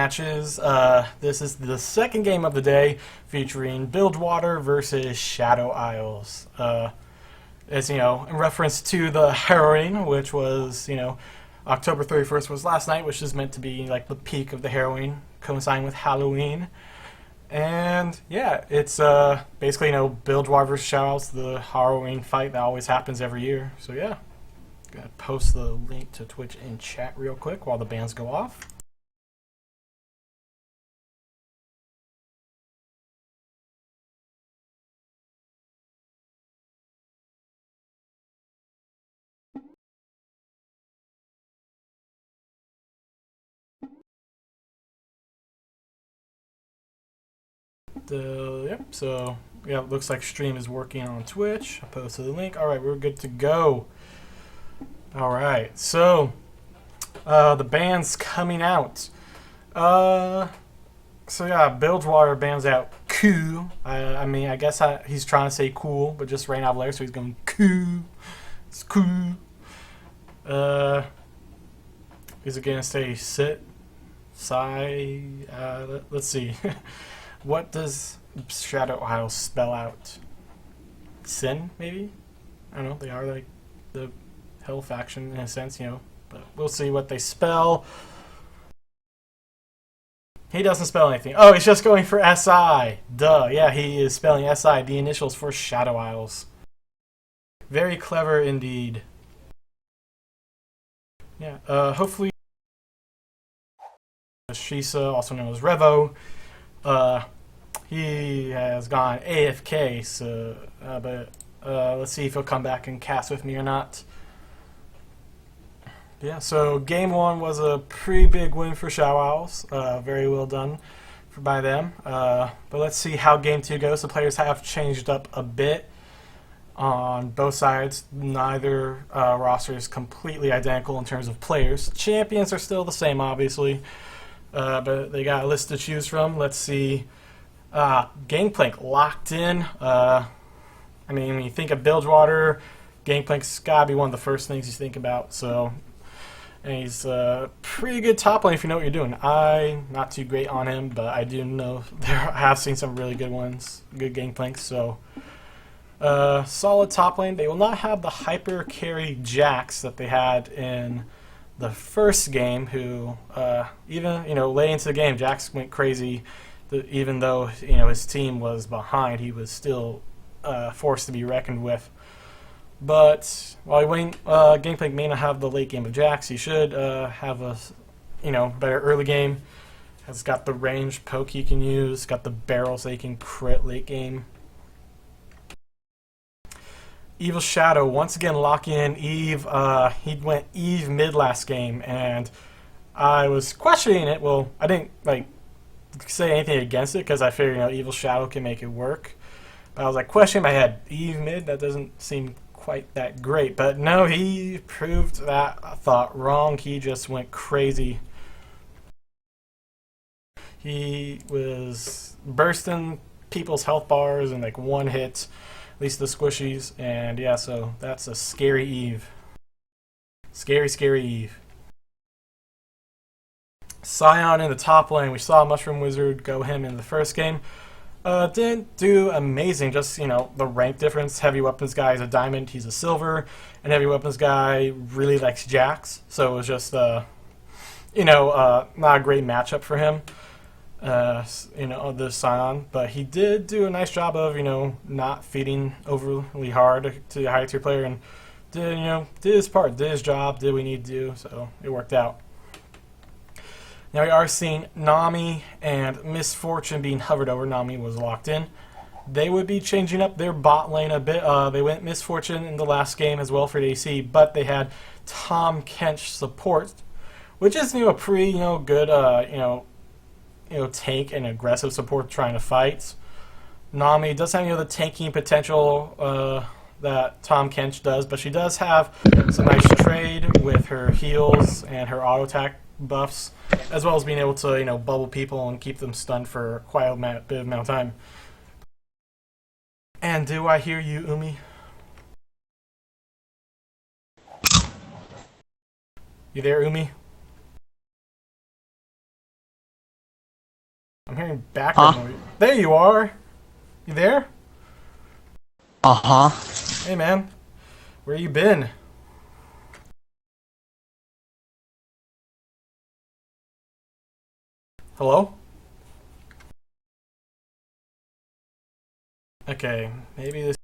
matches. This is the second game of the day, featuring Bilgewater versus Shadow Isles. As you know, in reference to the Harrowing, which was, October 31st was last night, which is meant to be like the peak of the Harrowing, coinciding with Halloween. And yeah, it's basically, Bilgewater versus Shadow Isles, the Halloween fight that always happens every year. So yeah, gonna post the link to Twitch in chat real quick while the bands go off. So yeah, it looks like stream is working on Twitch. I posted the link. All right, we're good to go. All right, so the band's coming out. So yeah, Bilgewater bands out cool. I guess he's trying to say cool, but just right out of there, so he's going cool. It's cool. Is it gonna say sit? Sigh? Let's see. What does Shadow Isles spell out? Sin, maybe? I don't know. They are like the Hell faction in a sense, But we'll see what they spell. He doesn't spell anything. Oh, he's just going for SI. Duh. Yeah, he is spelling SI, the initials for Shadow Isles. Very clever indeed. Yeah, hopefully Shisa, also known as Revo, he has gone AFK, so, but let's see if he'll come back and cast with me or not. Yeah, so game one was a pretty big win for Shadow Isles. Very well done by them. But let's see how game two goes. The players have changed up a bit on both sides. Neither roster is completely identical in terms of players. Champions are still the same, obviously, but they got a list to choose from. Let's see. Gangplank locked in. When you think of Bilgewater, Gangplank's gotta be one of the first things you think about. So, and he's a pretty good top lane if you know what you're doing. I'm not too great on him, but I do know I have seen some really good ones, good Gangplanks. So, solid top lane. They will not have the hyper carry Jax that they had in the first game. Who even late into the game, Jax went crazy. Even though his team was behind, he was still forced to be reckoned with. But while Gangplank may not have the late game of Jax, he should have a better early game. Has got the range poke he can use, got the barrels that he can crit late game. Evil Shadow once again locking in Eve. He went Eve mid last game, and I was questioning it. Well, I didn't say anything against it because I figured Evil Shadow can make it work. But I was questioning my head, Eve mid, that doesn't seem quite that great. But no, he proved that thought wrong. He just went crazy. He was bursting people's health bars in one hit, at least the squishies. And yeah, so that's a scary Eve. Scary, scary Eve. Scion in the top lane. We saw Mushroom Wizard go him in the first game. Didn't do amazing, just, the rank difference. Heavy weapons guy is a diamond, he's a silver, and heavy weapons guy really likes Jax, so it was just, not a great matchup for him, the Scion, but he did do a nice job of, not feeding overly hard to the higher tier player, and did his part, did his job, did what we need to do, so it worked out. Now we are seeing Nami and Misfortune being hovered over. Nami was locked in. They would be changing up their bot lane a bit. They went Misfortune in the last game as well for the AC, but they had Tahm Kench support, which is a pretty good tank and aggressive support trying to fight. Nami does have the tanking potential that Tahm Kench does, but she does have some nice trade with her heals and her auto attack buffs, as well as being able to bubble people and keep them stunned for quite a bit of amount of time. And do I hear you, Umi? You there, Umi? I'm hearing background Huh? noise. There you are. You there? Uh-huh. Hey, man. Where you been? Hello? Okay, maybe this.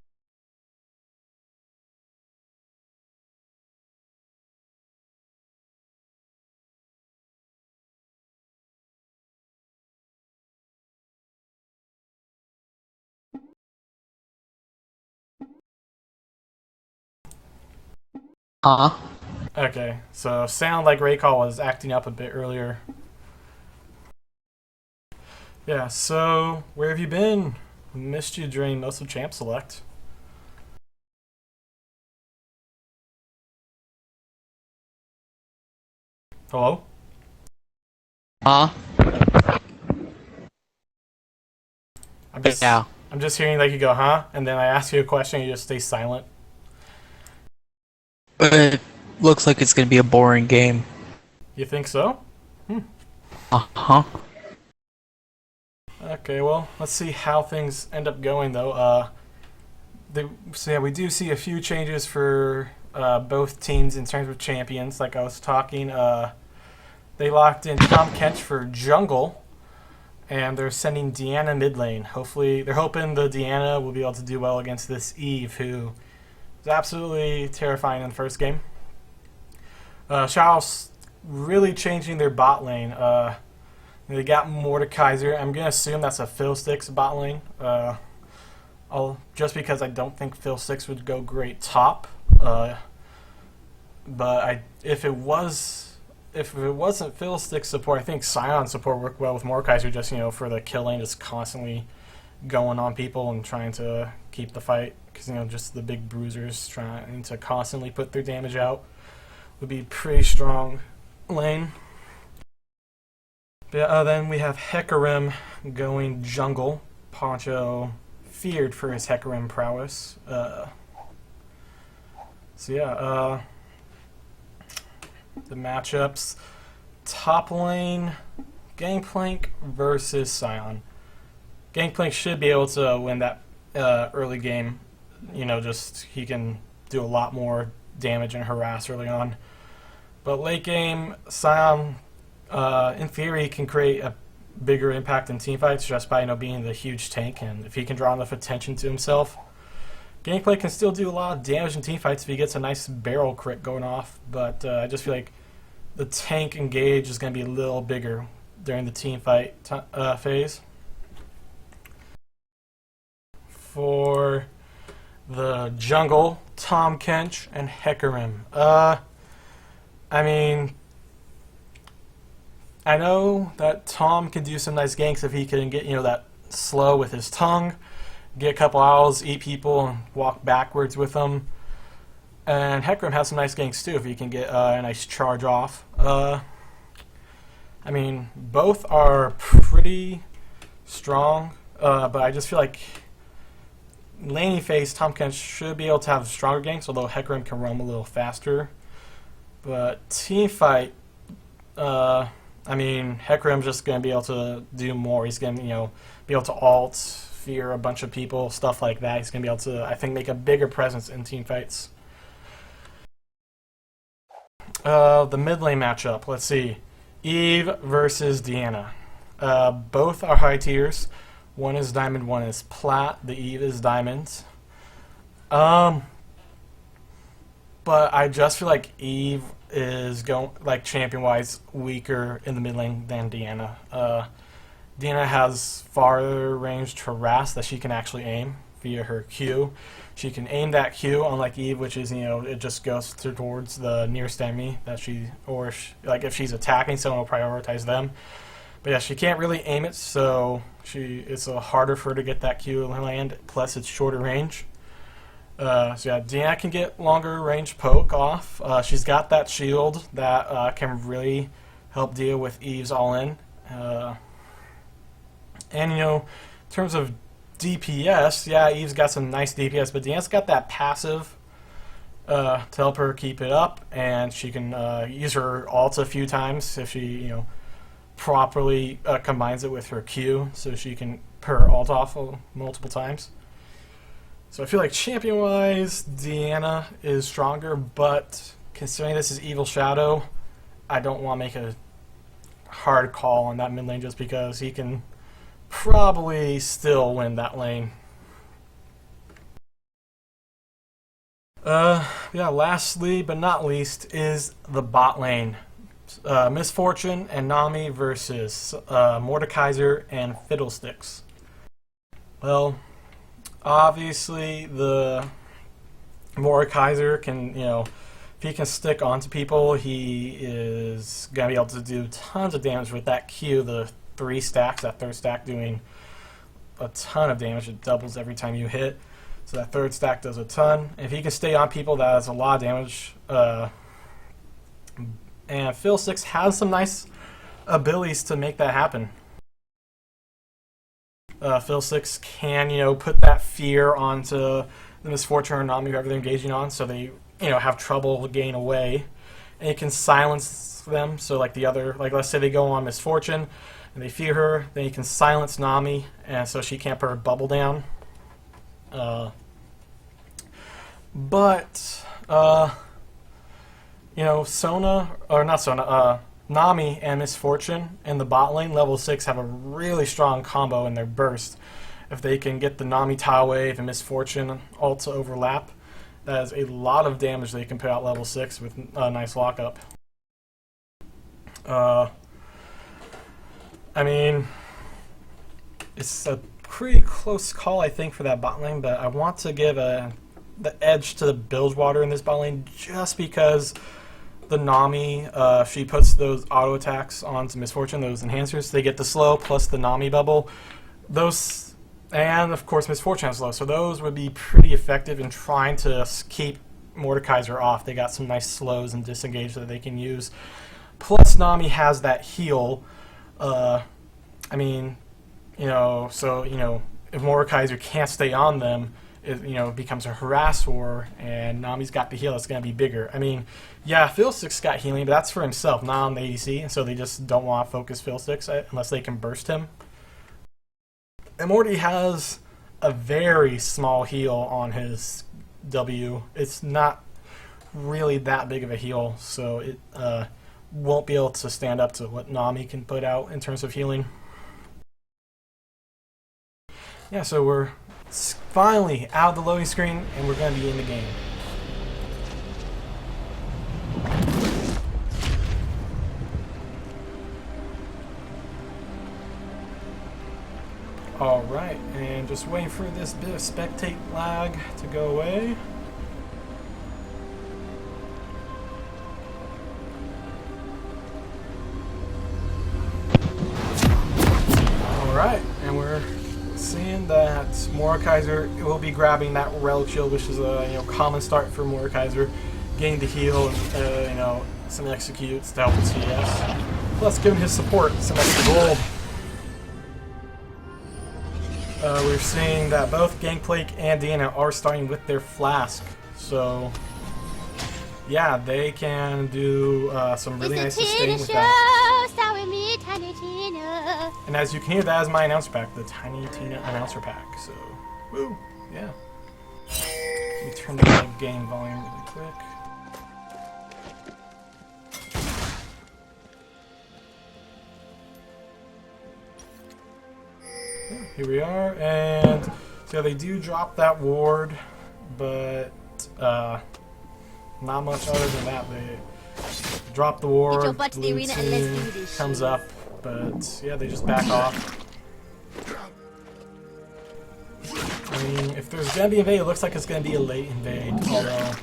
Huh? Okay, so sound like Raycall was acting up a bit earlier. Yeah, so where have you been? Missed you during most of Champ Select. Hello? Huh? I'm just Yeah. I'm just hearing like you go, huh? And then I ask you a question and you just stay silent. It looks like it's gonna be a boring game. You think so? Hmm. Uh-huh. Okay, well, let's see how things end up going though. So yeah, we do see a few changes for both teams in terms of champions. Like I was talking, they locked in Tom Kench for jungle, and they're sending Deanna mid lane. Hopefully, they're hoping the Deanna will be able to do well against this Eve, who was absolutely terrifying in the first game. Shao's really changing their bot lane. They got Mordekaiser. I'm gonna assume that's a Fiddlesticks bot lane. Just because I don't think Fiddlesticks would go great top. Uh, but if it wasn't Fiddlesticks support, I think Scion support worked well with Mordekaiser. Just for the killing, just constantly going on people and trying to keep the fight. Because just the big bruisers trying to constantly put their damage out would be pretty strong lane. But then we have Hecarim going jungle. Poncho feared for his Hecarim prowess. So yeah, the matchups: top lane, Gangplank versus Scion. Gangplank should be able to win that early game. Just he can do a lot more damage and harass early on. But late game, Scion, in theory, can create a bigger impact in teamfights just by being the huge tank, and if he can draw enough attention to himself, Gameplay can still do a lot of damage in teamfights if he gets a nice barrel crit going off. But I just feel like the tank engage is going to be a little bigger during the teamfight phase. For the jungle, Tom Kench and Hecarim. I mean, I know that Tom can do some nice ganks if he can get that slow with his tongue, get a couple owls, eat people, and walk backwards with them. And Hecarim has some nice ganks too if he can get a nice charge off. I mean, both are pretty strong, but I just feel like laney phase Tom Kent should be able to have stronger ganks, although Hecarim can roam a little faster. But team fight, I mean, Hecarim's just going to be able to do more. He's going to, be able to ult, fear a bunch of people, stuff like that. He's going to be able to, I think, make a bigger presence in team fights. The mid lane matchup, let's see. Eve versus Deanna. Both are high tiers. One is diamond, one is plat. The Eve is diamond. But I just feel like Eve is going champion wise weaker in the mid lane than Deanna. Deanna has farther range to harass that she can actually aim via her Q. She can aim that Q, unlike Eve, which is it just goes towards the nearest enemy that if she's attacking, someone will prioritize them. But yeah, she can't really aim it, so it's harder for her to get that Q land. Plus, it's shorter range. So yeah, Deanna can get longer range poke off. She's got that shield that can really help deal with Eve's all in. And in terms of DPS, yeah, Eve's got some nice DPS, but Deanna's got that passive to help her keep it up, and she can use her ult a few times if she properly combines it with her Q, so she can her ult off multiple times. So I feel like champion-wise, Deanna is stronger, but considering this is Evil Shadow, I don't want to make a hard call on that mid lane just because he can probably still win that lane. Yeah, lastly but not least is the bot lane. Misfortune and Nami versus Mordekaiser and Fiddlesticks. Well, obviously the Mordekaiser can, if he can stick onto people, he is going to be able to do tons of damage with that Q, the 3 stacks, that third stack doing a ton of damage. It doubles every time you hit. So that third stack does a ton. If he can stay on people, that is a lot of damage. And Fiddlesticks has some nice abilities to make that happen. Fiddlesticks can, put that fear onto the Misfortune or Nami, whoever they're engaging on, so they, have trouble getting away. And it can silence them. So like let's say they go on Misfortune and they fear her, then you can silence Nami, and so she can't put her bubble down. Nami and Misfortune in the bot lane, level 6, have a really strong combo in their burst. If they can get the Nami Tile Wave and Misfortune ult to overlap, that is a lot of damage they can put out level 6 with a nice lockup. It's a pretty close call, I think, for that bot lane, but I want to give the edge to the Bilgewater in this bot lane just because the Nami, she puts those auto attacks onto Misfortune, those enhancers. They get the slow plus the Nami bubble. Those, and of course Misfortune has slow, so those would be pretty effective in trying to keep Mordekaiser off. They got some nice slows and disengage that they can use. Plus Nami has that heal. If Mordekaiser can't stay on them, it becomes a harass war, and Nami's got the heal. It's going to be bigger. Fiddlesticks got healing, but that's for himself, not on the ADC, and so they just don't want to focus Fiddlesticks unless they can burst him. And Morty has a very small heal on his W. It's not really that big of a heal, so it won't be able to stand up to what Nami can put out in terms of healing. Yeah, so we're finally out of the loading screen, and we're going to be in the game. Alright, and just waiting for this bit of spectate lag to go away. Alright, and we're seeing that Mordekaiser will be grabbing that Relic Shield, which is a common start for Mordekaiser, getting the heal and some executes to help with CS. Plus giving his support some extra gold. We're seeing that both Gangplank and Deanna are starting with their flask, so yeah, they can do some really nice sustain with that. And as you can hear, that is my announcer pack, the Tiny Tina announcer pack. So, woo, yeah. Let me turn down the game volume really quick. Yeah, here we are, and so they do drop that ward, but not much other than that. They drop the ward, blue team comes up, but yeah, they just back off. If there's gonna be invade, it looks like it's gonna be a late invade, although it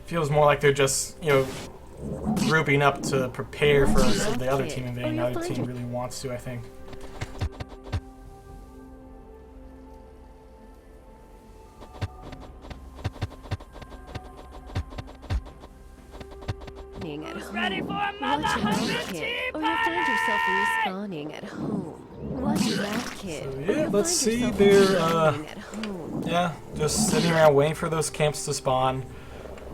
feels more like they're just, grouping up to prepare for the other team invading. The other team really wants to, I think. At home. Ready for another 100 kid. Or you find yourself respawning at home. Watch that kid. So yeah, let's see. They're just sitting around waiting for those camps to spawn.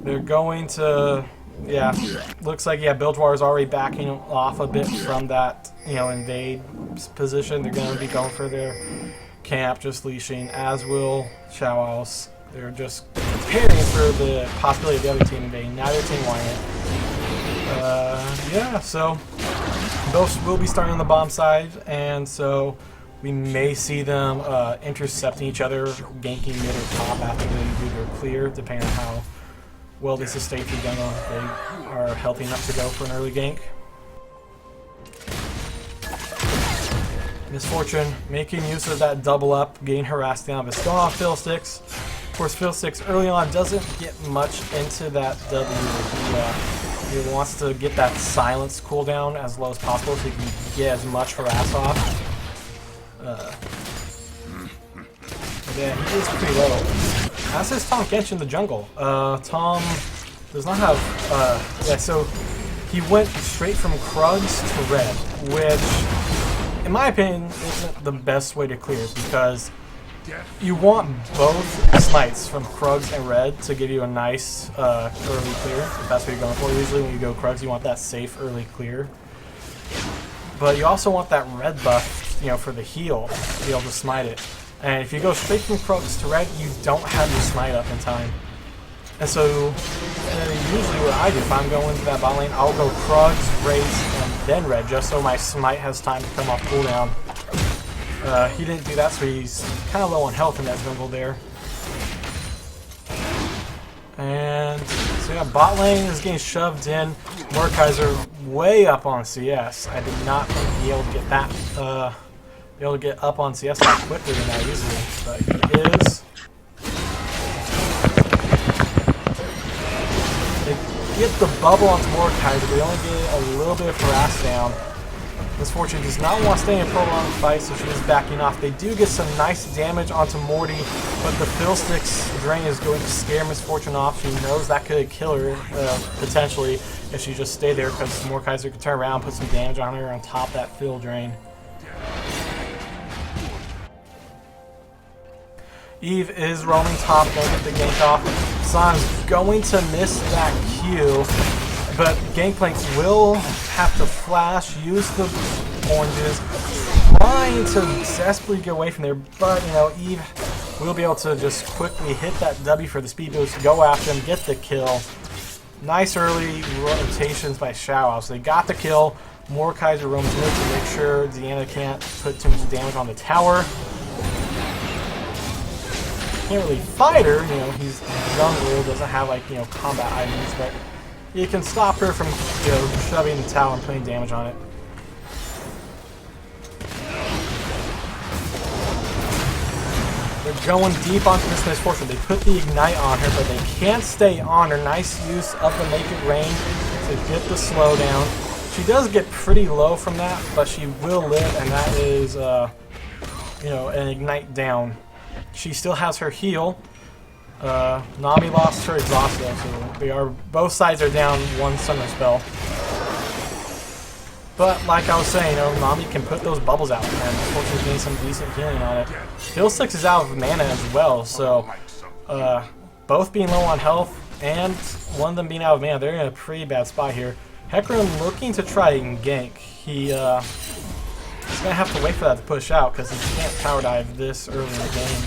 They're going to yeah, looks like Bilgewater's already backing off a bit from that invade position. They're going to be going for their camp, just leashing, as will Chow Owls. They're just preparing for the possibility of the other team invading. Now their team wanting it. Yeah, so both will be starting on the bomb side, and so we may see them intercepting each other, ganking mid or top after they do their clear, depending on how well this is safety done. They are healthy enough to go for an early gank. Misfortune making use of that double up, getting harassed down, but still on Fiddlesticks. Of course, Fiddlesticks early on doesn't get much into that W. He wants to get that silence cooldown as low as possible so he can get as much harass off. Yeah, he is pretty low. As is Tom Gench in the jungle. Tom does not have... yeah, so he went straight from Krugs to Red, which, in my opinion, isn't the best way to clear, because you want both smites from Krugs and Red to give you a nice early clear, if that's what you're going for. Usually when you go Krugs, you want that safe early clear. But you also want that red buff, for the heal, to be able to smite it. And if you go straight from Krugs to Red, you don't have your smite up in time. And so, usually what I do, if I'm going to that bot lane, I'll go Krugs, Raze, and then Red, just so my smite has time to come off cooldown. He didn't do that, so he's kind of low on health in that jungle there. And so yeah, bot lane is getting shoved in. Mordekaiser way up on CS. I did not think he'd be able to get that, be able to get up on CS that quickly than that easily, but he is. They get the bubble onto Mordekaiser, but they only get a little bit of harass down. Misfortune does not want to stay in a prolonged fight, so she is backing off. They do get some nice damage onto Morty, but the Fiddlesticks drain is going to scare Misfortune off. She knows that could kill her, potentially, if she just stayed there, because Mordekaiser could turn around, put some damage on her on top of that Fiddle drain. Eve is roaming top, going to get the gank off. San's going to miss that Q. But Gangplank will have to flash, use the oranges, trying to desperately get away from there, but Eve will be able to just quickly hit that W for the speed boost, go after him, get the kill. Nice early rotations by Shao, so they got the kill. Mordekaiser roams mid to make sure Deanna can't put too much damage on the tower. Can't really fight her, he's jungle, doesn't have combat items, but you can stop her from, shoving the tower and putting damage on it. They're going deep onto this Misfortune. They put the Ignite on her, but they can't stay on her. Nice use of the Naked Rain to get the slowdown. She does get pretty low from that, but she will live, and that is, an Ignite down. She still has her heal. Nami lost her exhaust though, so both sides are down one summoner spell. But like I was saying, Nami can put those bubbles out, and unfortunately getting some decent healing on it. Fiddlesticks is out of mana as well, so both being low on health and one of them being out of mana, they're in a pretty bad spot here. Hecarim looking to try and gank. He's gonna have to wait for that to push out because he can't power dive this early in the game.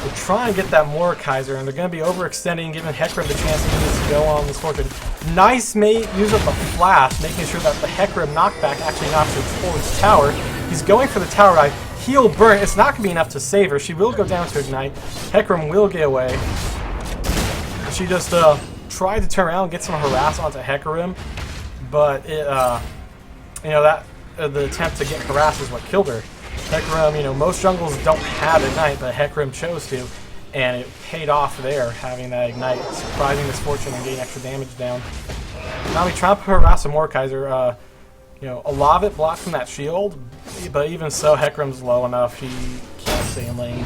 They're trying to get that Mordekaiser, and they're going to be overextending, giving Hecarim the chance he needs to go on Misfortune. Nice mate, use up the flash, making sure that the Hecarim knockback actually knocks her towards tower. He's going for the tower dive. Heal burn. It's not going to be enough to save her. She will go down to Ignite. Hecarim will get away. She just tried to turn around and get some harass onto Hecarim, but it, the attempt to get harass is what killed her. Hecarim, most jungles don't have Ignite, but Hecarim chose to, and it paid off there, having that Ignite, surprising Misfortune and getting extra damage down. Now we try to harass a Mordekaiser. A lot of it blocked from that shield, but even so, Hecarim's low enough, he can't stay in lane.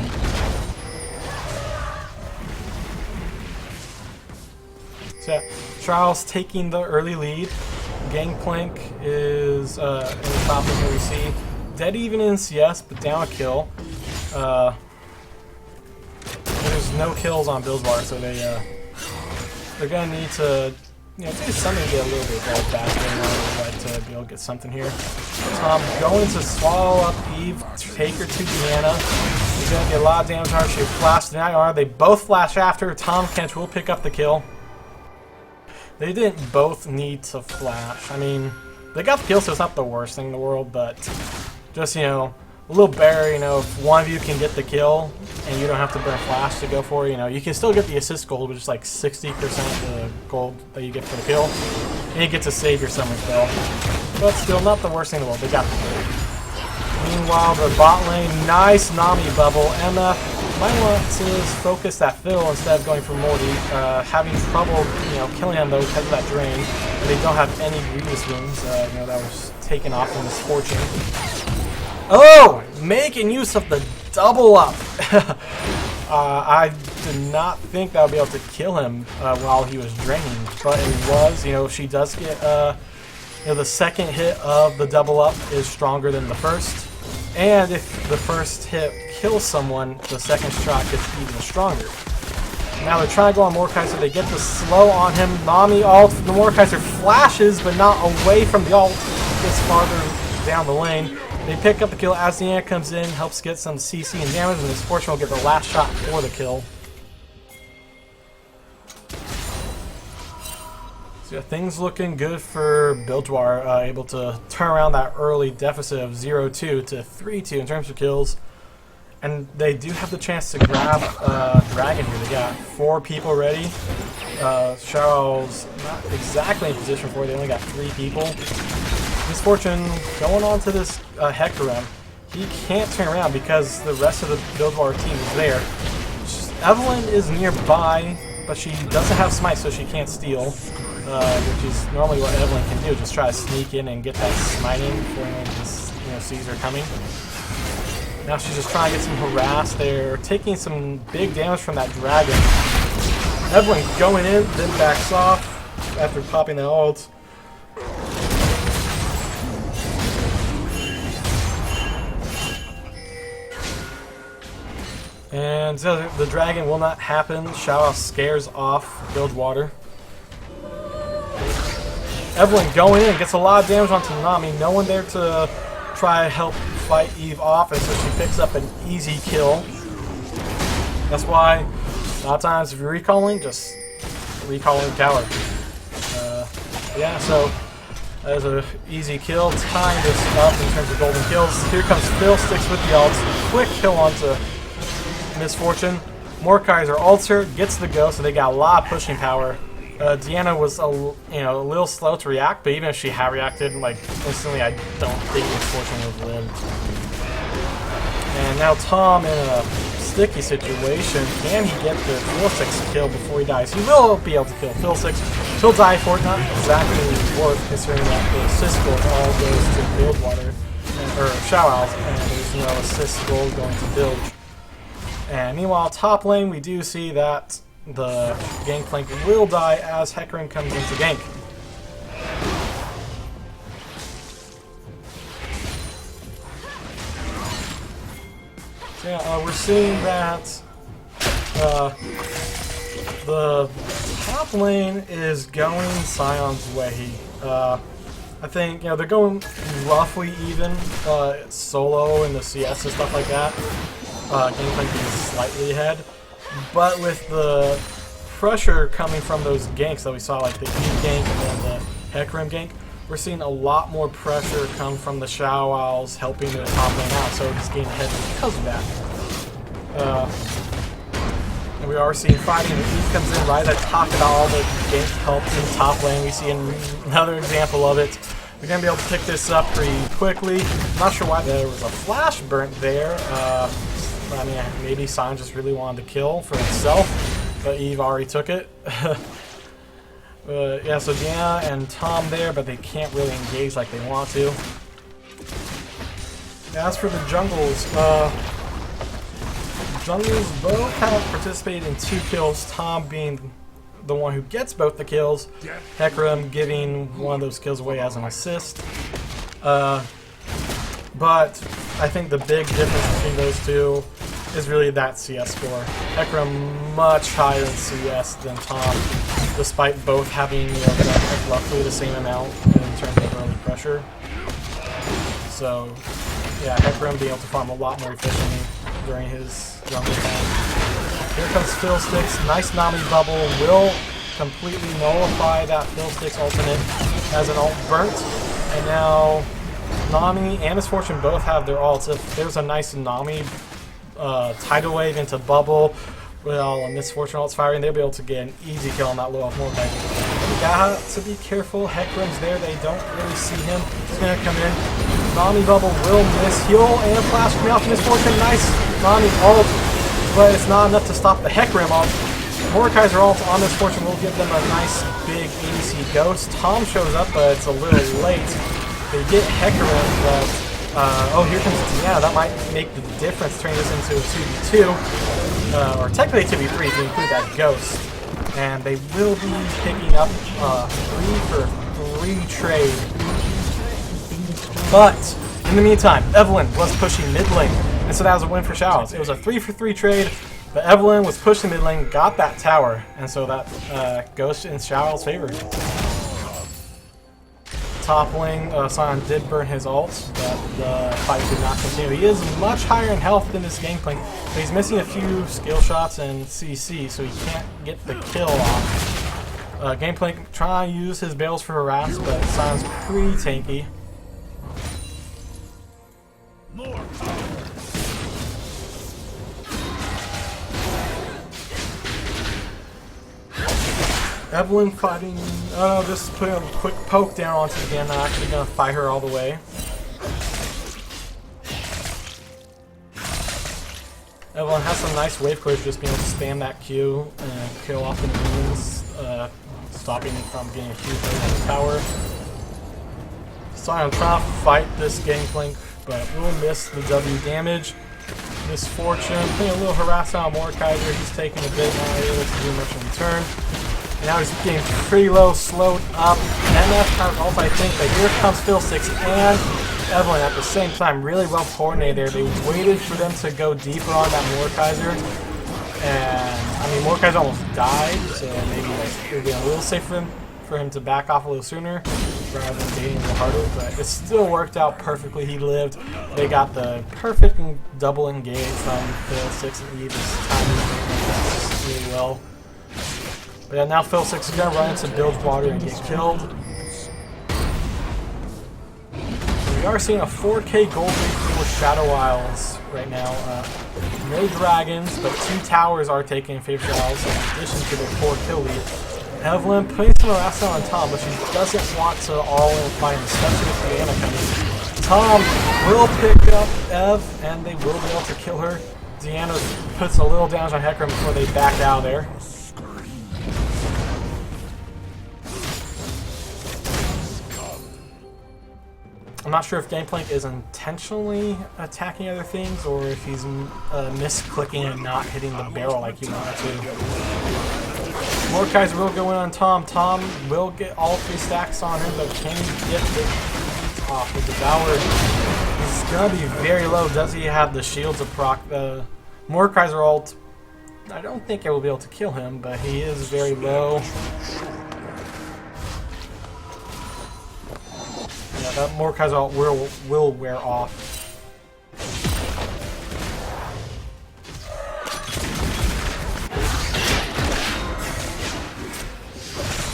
So yeah, Charles taking the early lead. Gangplank is in the top of what we see. Dead even in CS, but down a kill. There's no kills on Bilgewater, so they they're going to need to, do something to get a little bit of gold faster in order to be able to get something here. Tom going to swallow up Eve, take her to Deanna. He's going to get a lot of damage on her. She flashed the IR. They both flash after. Tom Kent will pick up the kill. They didn't both need to flash. I mean, they got the kill, so it's not the worst thing in the world, but just, a little better, if one of you can get the kill and you don't have to burn flash to go for it, you can still get the assist gold, which is like 60% of the gold that you get for the kill. And you get to save your summer spell. But still, not the worst thing in the world. They got the kill. Meanwhile, the bot lane, nice Nami bubble. Emma might want to focus that Phil instead of going for Morty. Having trouble, killing him though because of that drain. And they don't have any grievous wounds, that was taken off in Misfortune. Oh! Making use of the double up! I did not think that I would be able to kill him while he was draining, but it was. She does get, the second hit of the double up is stronger than the first. And if the first hit kills someone, the second shot gets even stronger. Now they're trying to go on Mordekaiser. They get the slow on him. Nami ult. The Mordekaiser flashes, but not away from the ult. Gets farther down the lane. They pick up the kill as Deanna comes in, helps get some CC and damage, and Misfortune will get the last shot for the kill. So yeah, things looking good for Bilgewater, able to turn around that early deficit of 0-2 to 3-2 in terms of kills. And they do have the chance to grab Dragon here. They got 4 people ready. Charles not exactly in position for it. They only got 3 people. Misfortune going on to this Hecarim. He can't turn around because the rest of the Bilgewater team is there. Evelyn is nearby, but she doesn't have smite, so she can't steal, which is normally what Evelyn can do. Just try to sneak in and get that smiting before anyone just, sees her coming. Now she's just trying to get some harass. They're taking some big damage from that dragon. Evelyn going in, then backs off after popping the ult. And the dragon will not happen. Shaoao scares off Bilgewater. Evelyn going in, gets a lot of damage onto Nami. No one there to try to help fight Eve off, and so she picks up an easy kill. That's why a lot of times if you're recalling, just recalling coward. Yeah, so that is an easy kill. Tying this up in terms of golden kills. Here comes Phil, sticks with the ult. Quick kill onto Misfortune. Mordekaiser ults her, gets the go, so they got a lot of pushing power. Deanna was a little slow to react, but even if she had reacted instantly, I don't think Misfortune would have lived. And now Tom in a sticky situation. Can he get the Phil 6 kill before he dies? He will be able to kill Phil 6. He'll die for it, not exactly worth considering that the assist gold all goes to Bilgewater, or Shaoao's, and there's no assist gold going to Bilge. And meanwhile, top lane, we do see that the Gangplank will die as Hecarim comes into gank. So yeah, we're seeing that the top lane is going Sion's way. I think they're going roughly even solo in the CS and stuff like that. Gangplank being slightly ahead, but with the pressure coming from those ganks that we saw, like the Eve gank and then the Hecarim gank, we're seeing a lot more pressure come from the Shaoaos helping the top lane out, so he's getting ahead because of that. And we are seeing fighting. Eve comes in right as I talk about all the gank help in top lane. We see another example of it. We're going to be able to pick this up pretty quickly. I'm not sure why there was a flash burnt there. I mean, maybe Sion just really wanted to kill for himself, but Eve already took it. Yeah, so Deanna and Tom there, but they can't really engage like they want to. As for the jungles, both have participated in 2 kills, Tom being the one who gets both the kills, Hecarim giving one of those kills away as an assist. But I think the big difference between those two is really that CS score. Hecarim much higher in CS than Tom. despite both having roughly the same amount in terms of early pressure. So, yeah, Hecarim being able to farm a lot more efficiently during his jungle time. Here comes Fiddlesticks. Nice Nami bubble. Will completely nullify that Fiddlesticks ultimate as an ult burnt. And now Nami and Misfortune both have their ults. If there's a nice Nami tidal wave into bubble, well, Misfortune ult's firing, they'll be able to get an easy kill on that low off Mordekaiser. You got to be careful. Hecarim's there. They don't really see him. He's going to come in. Nami bubble will miss. Heal and flash coming off Misfortune. Nice Nami ult, but it's not enough to stop the Hecarim ult. Mordekaiser ult on Misfortune will give them a nice big ADC ghost. Tom shows up, but it's a little late. They get Hecarim, but oh, here comes Deanna. That might make the difference, turning this into a 2v2. Or technically 2v3 if you include that ghost. And they will be picking up 3 for 3 trade. But in the meantime, Evelyn was pushing mid lane, and so that was a win for Shaows. It was a 3 for 3 trade, but Evelyn was pushing mid lane, got that tower, and so that goes in Shaows' favor. Top lane, Sion did burn his ult, but the fight did not continue. He is much higher in health than this Gangplank, but he's missing a few skill shots and CC, so he can't get the kill off. Gangplank trying to use his bales for harass, but Sion's pretty tanky. Evelyn fighting, just putting a quick poke down onto the game, not actually going to fight her all the way. Evelyn has some nice wave clears, just being able to spam that Q and kill off the minions, stopping it from getting a huge hit on the tower. Sion trying to fight this Gangplank, but will miss the W damage. Misfortune, putting a little harass on Mordekaiser. He's taking a bit, not able to do much in return. And now he's getting pretty low, slowed up. MF has ult, I think, but here comes Fiddlesticks and Evelyn at the same time. Really well coordinated there. They waited for them to go deeper on that Mordekaiser. And, I mean, Mordekaiser almost died, so maybe it would be a little safer for him to back off a little sooner rather than dating a little harder. But it still worked out perfectly. He lived. They got the perfect double engage from Fiddlesticks and Eve. His timing really well. But yeah, now Fiddlesticks is going to run into Bilgewater and get killed. We are seeing a 4K gold lead with Shadow Isles right now. No dragons, but 2 towers are taken in favor of Isles in addition to the 4 kill lead. Evelyn putting some harass on Tom, but she doesn't want to all-in fight, especially with Diana coming. Tom will pick up Ev, and they will be able to kill her. Deanna puts a little damage on Hecarim before they back out of there. I'm not sure if Gangplank is intentionally attacking other things or if he's misclicking and not hitting the barrel like he wanted to. Mordekaiser will go in on Tom. Tom will get all 3 stacks on him, but can he get the off with the Devour? He's going to be very low. Does he have the shield to proc the Mordekaiser ult? I don't think I will be able to kill him, but he is very low. Yeah, that Mordekaiser ult will wear off.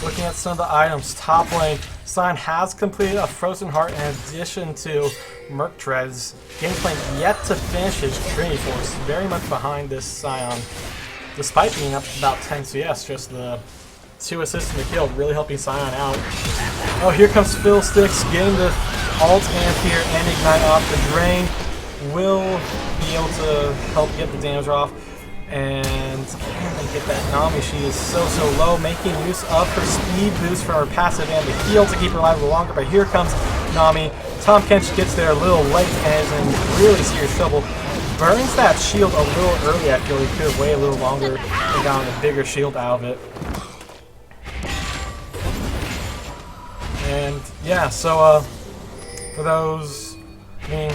Looking at some of the items, top lane, Sion has completed a Frozen Heart in addition to Merc Treads. Gangplank yet to finish his Trinity Force, very much behind this Sion, despite being up about 10 CS, just the 2 assists and the kill, really helping Sion out. Oh, here comes Fiddlesticks, getting the ult Ampere and Ignite off. The Drain will be able to help get the damage off. And can they get that Nami? She is so low, making use of her speed boost for her passive and the heal to keep her alive a little longer. But here comes Nami. Tom Kench gets there a little late and is in really serious trouble. Burns that shield a little early. I feel he could have waited a little longer and gotten a bigger shield out of it. And yeah, so for those, I mean,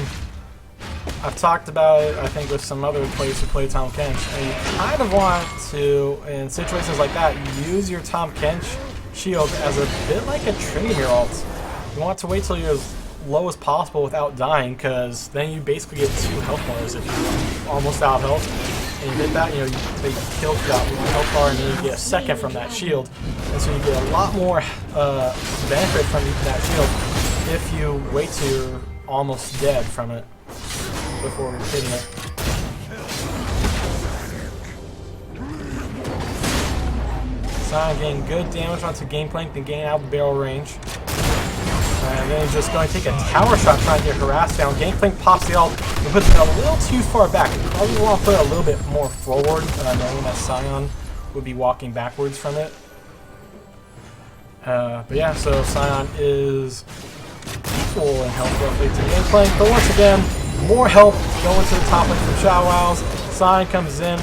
I've talked about it, I think, with some other players who play Tom Kench, and you kind of want to, in situations like that, use your Tom Kench shield as a bit like a Trinity ult. You want to wait till you're as low as possible without dying, because then you basically get 2 health bars if you're almost out of health. And you hit that, you know, they killed that 1 health bar, and then you get a second from that shield. And so you get a lot more benefit from that shield if you wait till you're almost dead from it before hitting it. Sion getting good damage onto Gangplank and getting out of the barrel range. And then he's just going to take a tower shot trying to get harassed down. Gangplank pops the ult and puts it a little too far back. You probably want to put it a little bit more forward, knowing that Sion would be walking backwards from it. But yeah, so Sion is equal in health roughly to Gangplank. But once again, more help going to the top lane from Shadow Wows. Sion comes in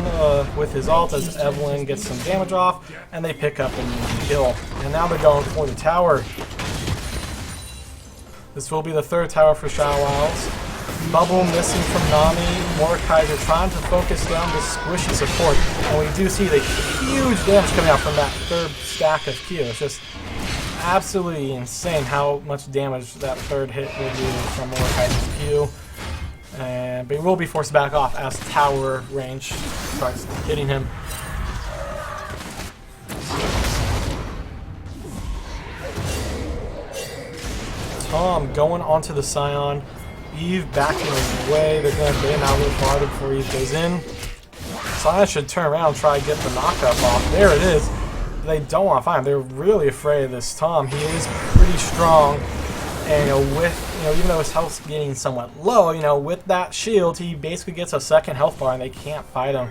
with his ult as Evelyn gets some damage off, and they pick up and kill. And now they're going for the tower. This will be the 3rd tower for Shadow Wows. Bubble missing from Nami. Mordekaiser trying to focus down the squishy support. And we do see the huge damage coming out from that 3rd stack of Q. It's just absolutely insane how much damage that 3rd hit will do from Mordekaiser's Q. But he will be forced back off as tower range starts hitting him. Tom going onto the Sion. Eve backing away. They're going to get him out a little farther before Eve goes in. Sion should turn around and try to get the knockup off. There it is. They don't want to find him. They're really afraid of this Tom. He is pretty strong. And with, even though his health's getting somewhat low, with that shield, he basically gets a 2nd health bar and they can't fight him.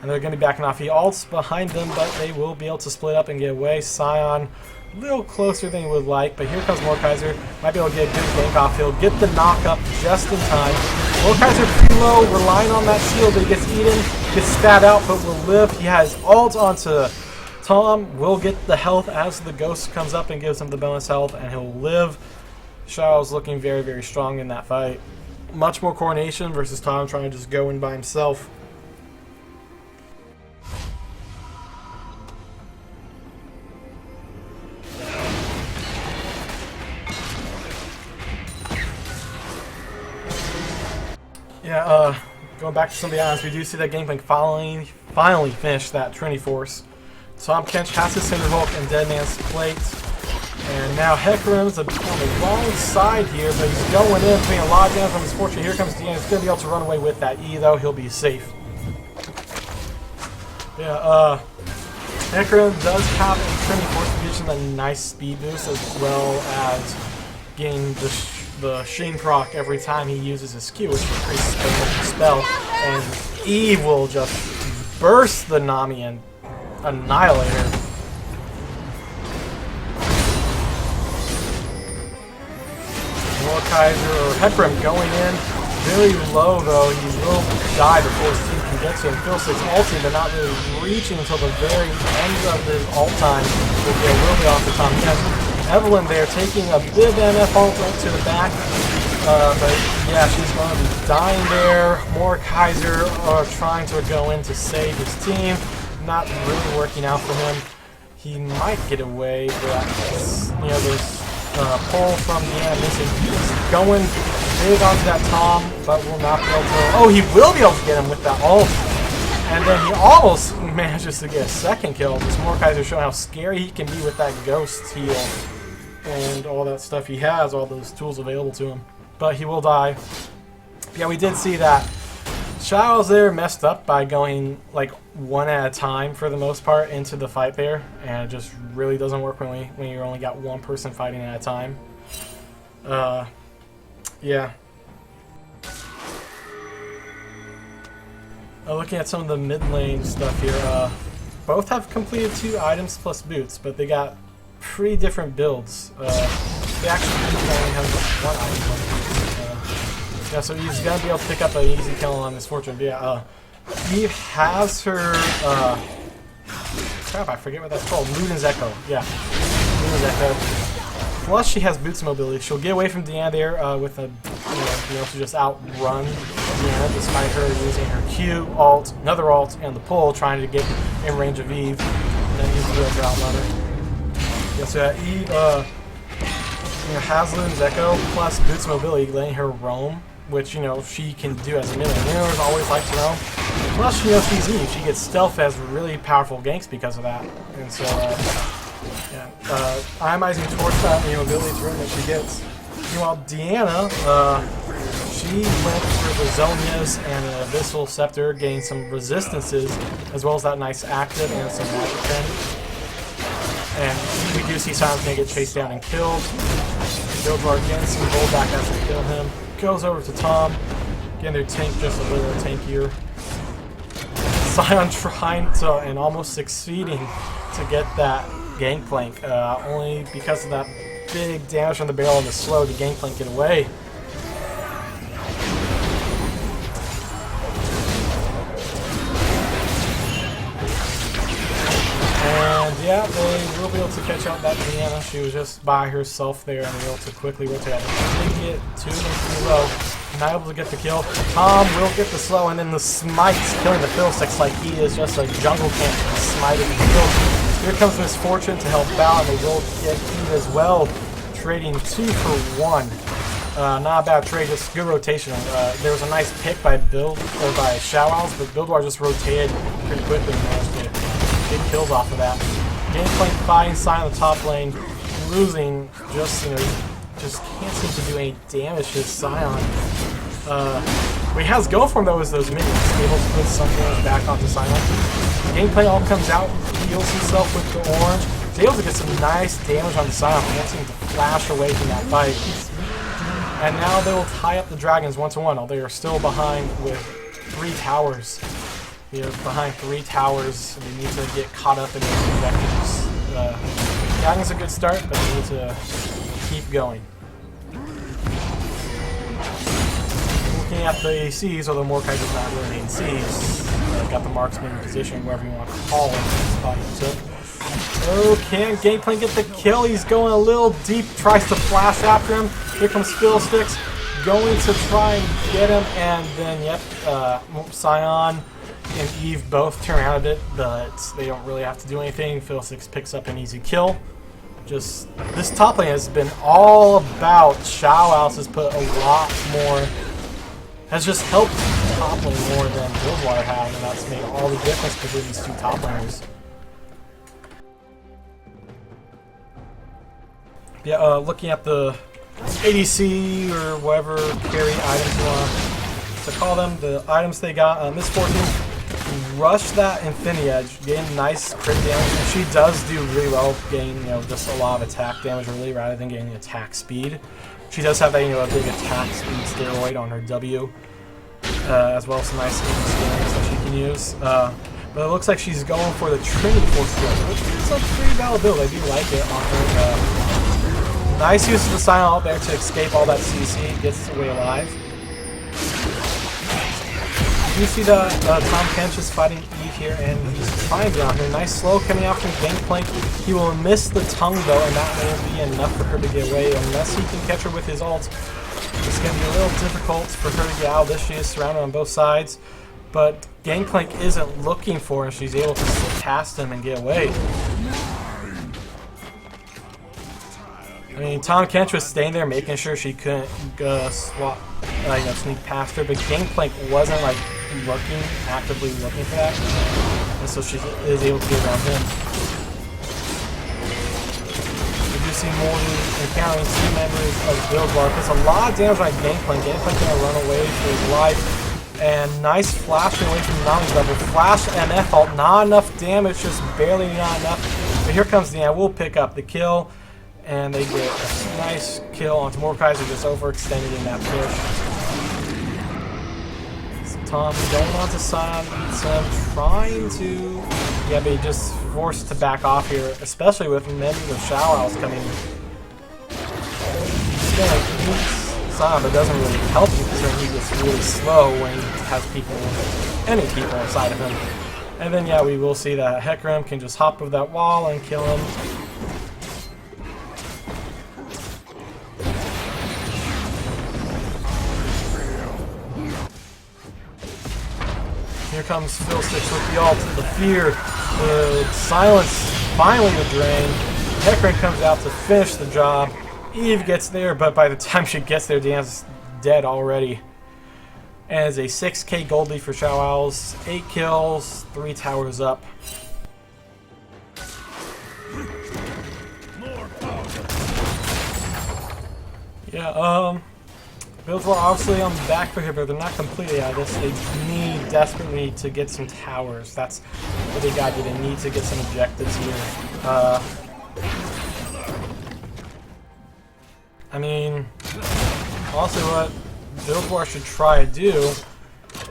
And they're going to be backing off. He ults behind them, but they will be able to split up and get away. Sion a little closer than he would like, but here comes Mordekaiser. Might be able to get a good gank off. He'll get the knock-up just in time. Mordekaiser pretty low, relying on that shield, but he gets eaten, gets spat out, but will live. He has ult onto Tom, will get the health as the ghost comes up and gives him the bonus health, and he'll live. Shadow's looking very, very strong in that fight. Much more coordination versus Tom trying to just go in by himself. Yeah, going back to some of the items, we do see that Gangplank finally finished that Trinity Force. Tom Kench has his Cinder Hulk and Dead Man's Plate. And now Hecarim's on the wrong side here, but he's going in, putting a lot of damage on his fortune. Here comes Deanna. He's going to be able to run away with that E, though. He'll be safe. Yeah, Hecarim does have a Trinity Force to gives him a nice speed boost, as well as getting the Sheen proc every time he uses his Q, which increases the spell. And E will just burst the Nami and annihilate her. Mordekaiser or Hecarim going in very low, though. He will die before his team can get to him. Fiddlestick's ulting, but not really reaching until the very end of his ult time. Will get a little bit off the Tom Kench. Evelyn there taking a bit of MF ult to the back. But yeah, she's going to be dying there. Mordekaiser trying to go in to save his team. Not really working out for him. He might get away, but there's pull from Deanna missing. He's going big onto that Tom, but will not be able to. Oh, he will be able to get him with that ult. And then he almost manages to get a 2nd kill. This Mordekaiser showing how scary he can be with that ghost heal and all that stuff. He has all those tools available to him. But he will die. Yeah, we did see that Shadow's there messed up by going like one at a time for the most part into the fight there, and it just really doesn't work when you only got one person fighting at a time. Yeah. Looking at some of the mid lane stuff here, both have completed 2 items plus boots, but they got pretty different builds. They actually only have 1 item plus boots. Yeah, so he's gonna be able to pick up an easy kill on this fortune. But yeah, Eve has her crap, I forget what that's called. Luden's Echo. Yeah. Luden's Echo. Plus, she has boots mobility. She'll get away from Deanna there with a, be able to just outrun Deanna despite her using her Q, alt, another alt, and the pull, trying to get in range of Eve, and then use the other outrun her. Yeah, so Eve, Haslund's Echo plus boots mobility, letting her roam, which she can do as a minion. Minions always like to roam. Plus, she's Eve. She gets stealth as really powerful ganks because of that, and so. Yeah, itemizing torch that ability through that she gets. Meanwhile, Deanna, she went for the Zonias and an Abyssal Scepter, gained some resistances, as well as that nice active and some magic pen. And we do see Silence may get chased down and killed. Bilgewater getting some rollback as they kill him. Goes over to Tom, getting their tank just a little tankier. Scion trying to, and almost succeeding, to get that Gangplank, only because of that big damage from the barrel and the slow to Gangplank get away. And yeah, they will be able to catch out that Deanna. She was just by herself there and able to quickly rotate out. They get 2 and 3 low. Not able to get the kill. Tom will get the slow, and then the smites, killing the Fiddlesticks like he is just a jungle camp smiting the kill. Here comes Misfortune to help out, and they will get Eve as well, trading 2 for 1. Not a bad trade, just good rotation. There was a nice pick by Show Owls, but Bilgewater just rotated pretty quickly and managed to get kills off of that. Gangplank fighting Sign on the top lane, losing, just can't seem to do any damage to Scion. What he has going for him though is those minions, able to put some damage back onto Scion. Gameplay all comes out, heals himself with the orange. He's able to get some nice damage on the Scion, can't seem to flash away from that fight. And now they will tie up the dragons 1-1, although they are still behind with 3 towers. They are behind 3 towers, and they need to get caught up in those objectives. Dragon's a good start, but they need to keep going. Looking at the ACs, although Mordecai does not really need Cs. Got the marksman in position, wherever you want to call it, the spot he took. Oh, can Gangplank get the kill? He's going a little deep, tries to flash after him. Here comes Fiddlesticks, going to try and get him, and then, yep, Scion and Eve both turn around a bit, but they don't really have to do anything. Fiddlesticks picks up an easy kill. Just, this top lane has been all about Show Owls has put a lot more, has just helped top lane more than Bilgewater have, and that's made all the difference between these 2 top laners. Yeah, looking at the ADC or whatever carry items you want to call them, the items they got, Misfortune, rush that Infinity Edge, gain nice crit damage, and she does do really well, gain just a lot of attack damage really rather than getting attack speed. She does have that a big attack speed steroid on her W, as well as some nice skills that she can use. But it looks like she's going for the Trinity Force skill, which is a pretty valid build. I do like it on her. Nice use of the Silent out there to escape all that CC, gets away alive. You see that Tom Kench is fighting Eve here, and he's trying to get on her. Nice slow coming out from Gangplank. He will miss the tongue though, and that won't be enough for her to get away unless he can catch her with his ult. It's going to be a little difficult for her to get out of this. She is surrounded on both sides, but Gangplank isn't looking for her. She's able to slip past him and get away. I mean, Tom Kench was staying there, making sure she couldn't sneak past her, but Gangplank wasn't actively looking for that, and so she is able to get around him. We do see Morty encountering 2 members of Bilgewater. There's a lot of damage on Gangplank. Gangplank's gonna run away for his life, and nice flashing away from Nami's level. Flash MF ult, not enough damage, just barely not enough. But here comes Deanna. We'll pick up the kill. And they get a nice kill onto Mordecai, who just overextended in that push. So Tom going on to Sion, beats him, trying to... Yeah, but he just forced to back off here, especially with members of Show Owls coming. He's gonna beat Sion, but it doesn't really help him because he gets really slow when he has any people inside of him. And then, yeah, we will see that Hecarim can just hop over that wall and kill him. Here comes Fiddlesticks with the ult, the fear, the silence, finally the drain. Hecarim comes out to finish the job. Eve gets there, but by the time she gets there, Diana's dead already. And it's a 6k gold lead for Shadow Owls, 8 kills, 3 towers up. Yeah, Bilgewater obviously on the back foot here, but they're not completely out of this. They need desperately to get some towers. That's what they got to do. They need to get some objectives here. I mean, also what Bilgewater should try to do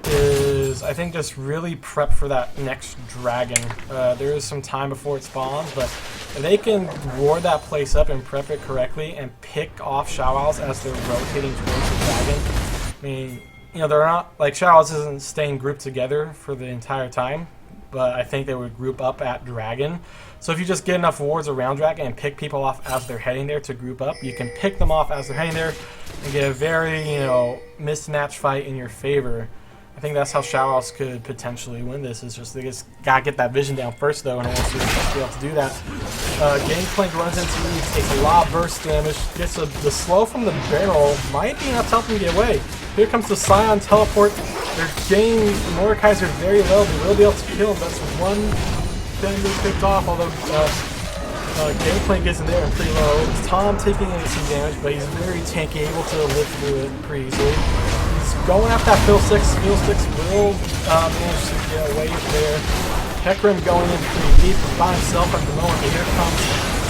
is, I think, just really prep for that next dragon. There is some time before it spawns, but if they can ward that place up and prep it correctly and pick off Shadow Owls as they're rotating towards the dragon, I mean, you know, they're not, like, Shadow Owls isn't staying grouped together for the entire time, but I think they would group up at dragon. So if you just get enough wards around dragon and pick people off as they're heading there to group up, you can pick them off as they're heading there and get a very, you know, mismatched fight in your favor. I think that's how Shadow Owls could potentially win this. Is just they just gotta get that vision down first, though, and once you be able to do that, Gangplank runs into Eve, takes a lot of burst damage, gets the slow from the barrel, might be enough to help him get away. Here comes the Scion teleport. They're getting Mordekaiser very low. They will be able to kill him. That's one thing they picked off. Although Gangplank isn't there and pretty low. It's Tom taking in some damage, but he's very tanky, able to live through it pretty easily. Going after that Fiddlesticks. Fiddlesticks will manage to get away there. Hecarim going in pretty deep by himself at the moment, but here comes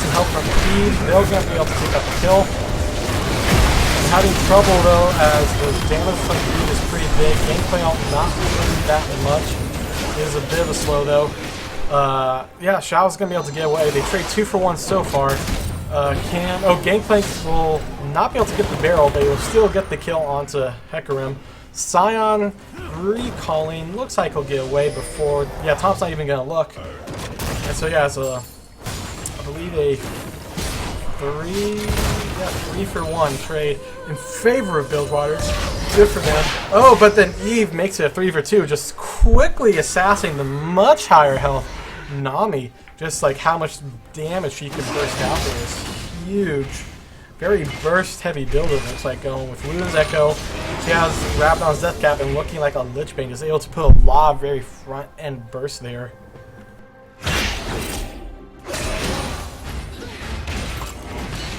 some help from Eve. They're going to be able to pick up the kill. Having trouble though, as the damage from Eve is pretty big. Gameplay not doing that much. It is a bit of a slow though. Yeah, Shao's going to be able to get away. They trade 2 for 1 so far. Gangplank will not be able to get the barrel, but he will still get the kill onto Hecarim. Scion recalling, looks like he'll get away before, yeah, Tom's not even going to look. And so yeah, it's a, I believe a 3 for 1 trade in favor of Bilgewater. Good for them. Oh, but then Eve makes it a 3 for 2, just quickly assassinating the much higher health Nami. Just like how much damage she can burst out there is huge. Very burst heavy build, it looks like, going with Luna's Echo. She has Rabadon's Death Cap and looking like a Lich Bane, just able to put a lot of very front end burst there.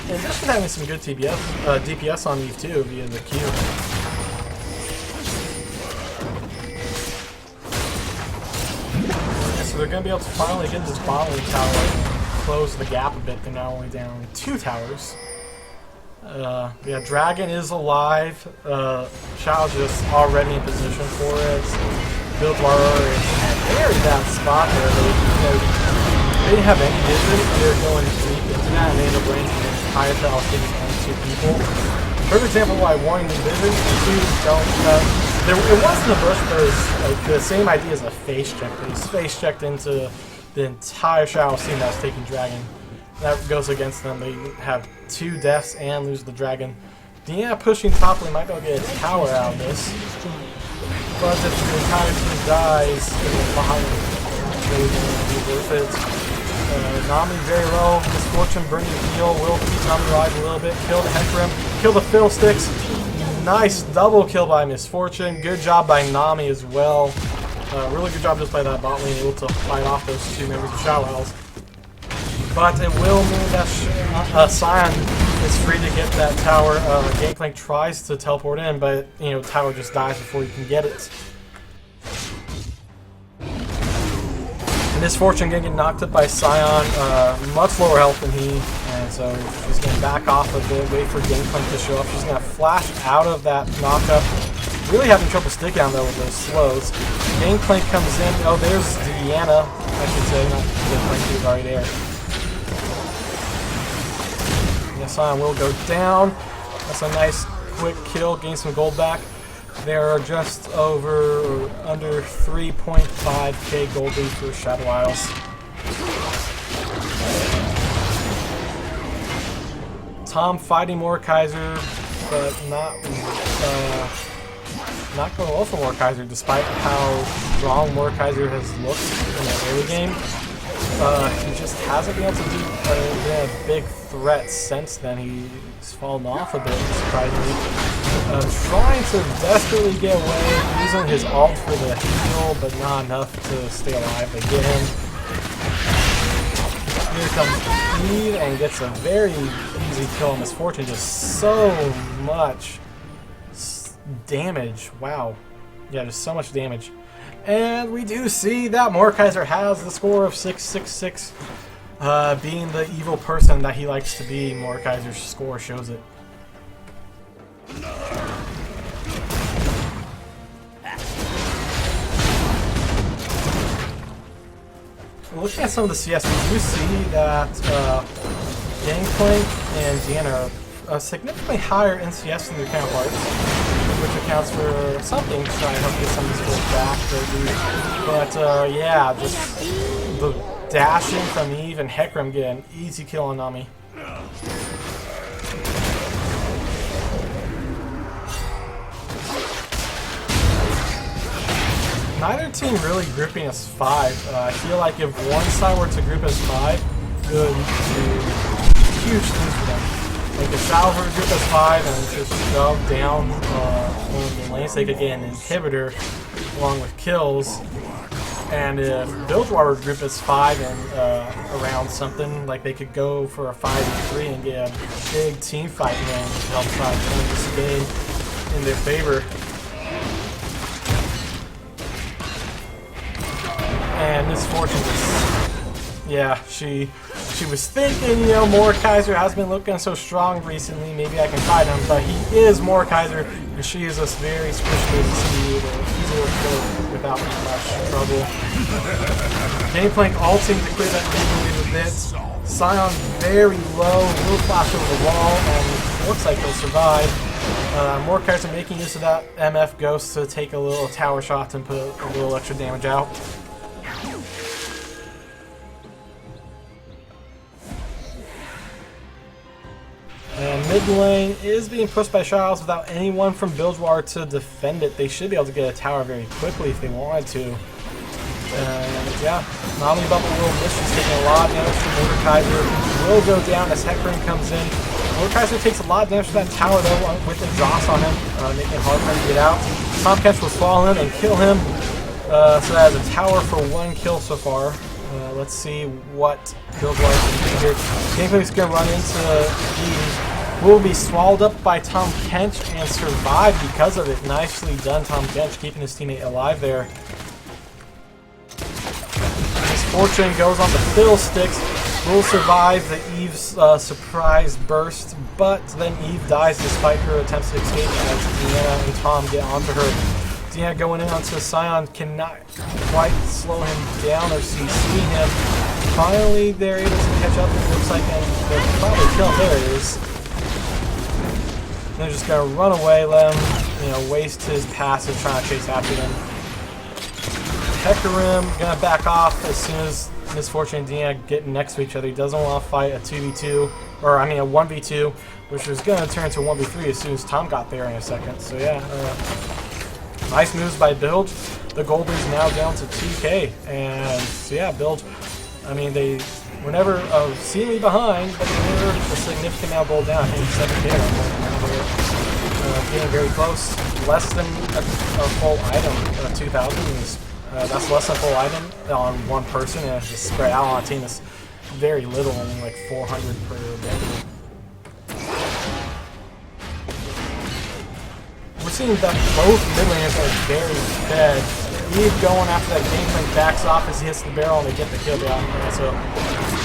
And just been having some good DPS on Eve too via the Q. So they're going to be able to finally get this bottling tower and close the gap a bit. They're now only down 2 towers. Yeah, Dragon is alive. Shadow's just already in position for it. Bilgewater is in a very bad spot there. They didn't have any vision. They're going deep into that, and they end up running into the entire tower hitting only 2 people. Perfect example why warning the vision. It wasn't a bush, but it was like the same idea as a face check. They face checked into the entire Shadow team that was taking Dragon. That goes against them. They have 2 deaths and lose the Dragon. Diana pushing top lane might be able to get a tower out of this. But if the entire team dies behind them, be worth it. Nami very low. Misfortune burning the heal will keep Nami alive a little bit. Kill the Hecarim. Kill the Fiddlesticks. Nice double kill by Misfortune. Good job by Nami as well. Really good job just by that bot lane, able to fight off those 2 members of Shadow Owls. But it will mean that Scion is free to get that tower. Gangplank tries to teleport in, but you know, tower just dies before you can get it. Misfortune getting knocked up by Scion, much lower health than he, and so she's going to back off a bit, wait for Gangplank to show up. She's going to flash out of that knockup. Really having trouble stick down though with those slows. Gangplank comes in. Oh, there's Diana, I should say, not Gangplank, she's already there. Yeah, Scion will go down. That's a nice quick kill, gain some gold back. They're just over or under 3.5k gold lead for Shadow Owls. Tom fighting Mordekaiser, but not not going well for Mordekaiser, despite how strong Mordekaiser has looked in the early game. He just hasn't been able to be a big threat since then. He's fallen off a bit, surprisingly. Trying to desperately get away, using his ult for the heal, but not enough to stay alive. They get him. Here comes Eve and gets a very easy kill on Misfortune. Just so much damage. Wow. Yeah, just so much damage. And we do see that Mordekaiser has the score of 666. Being the evil person that he likes to be, Mordekaiser's score shows it. Looking at some of the CS, we do see that Gangplank and Deanna are significantly higher in CS than their counterparts, which accounts for something to try and help get some of these scores back. But yeah, just the dashing from Eve and Hecarim get an easy kill on Nami. Neither team really grouping as 5. I feel like if one side were to group as 5, it would be huge things for them. Like if Shadow were to group as 5 and just shove down one of the lanes, they could get an inhibitor along with kills. And if Bilgewater would group as 5 and around something, like they could go for a 5v3 and get a big team fight win to help try to turn this game in their favor. And Misfortune just, yeah, she was thinking, you know, Mordekaiser has been looking so strong recently, maybe I can fight him, but he is Mordekaiser, and she is just very squishy to see, easily kill without much trouble. Gangplank ulting to clear that lead a bit. Sion very low, will flash over the wall, and looks like he'll survive. Mordekaiser making use of that MF Ghost to take a little tower shot and put a little extra damage out. And mid lane is being pushed by Charles without anyone from Bilgewater to defend it. They should be able to get a tower very quickly if they wanted to. And yeah, Nami Bubble will miss. She's taking a lot of damage from Mordekaiser. Will go down as Hecarim comes in. Mordekaiser takes a lot of damage from that tower though with exhaust on him, making it hard for him to get out. Tom Catch will fall in and kill him. So that is a tower for 1 kill so far. Let's see what Bilgewater can do here. Gangplank's going to run into Eve. Will be swallowed up by Tom Kench and survive because of it. Nicely done, Tom Kench, keeping his teammate alive there. Misfortune goes on the fiddle sticks. Will survive the Eve's surprise burst, but then Eve dies despite her attempts to escape as Deanna and Tom get onto her. Deanna going in onto Sion cannot quite slow him down or CC him. Finally, they're able to catch up. It looks like they'll probably kill him. There it is. They're just gonna run away, let him, you know, waste his passive trying to chase after them. Hecarim gonna back off as soon as Misfortune and Deanna get next to each other. He doesn't want to fight a 2v2, or I mean a 1v2, which was gonna turn into a 1v3 as soon as Tom got there in a second. So yeah. Nice moves by Bilge. The gold is now down to 2k, and so yeah, Bilge, I mean, they were never seemingly behind, but they were a significant amount of gold down. I think 7k. Getting very close. Less than a full item, 2,000. That's less than a full item on one person, and it's just spread out on a team that's very little, only like 400 per vendor. We're seeing that both mid laners are very fed. Eve going after that Gangplank backs off as he hits the barrel and they get the kill down. So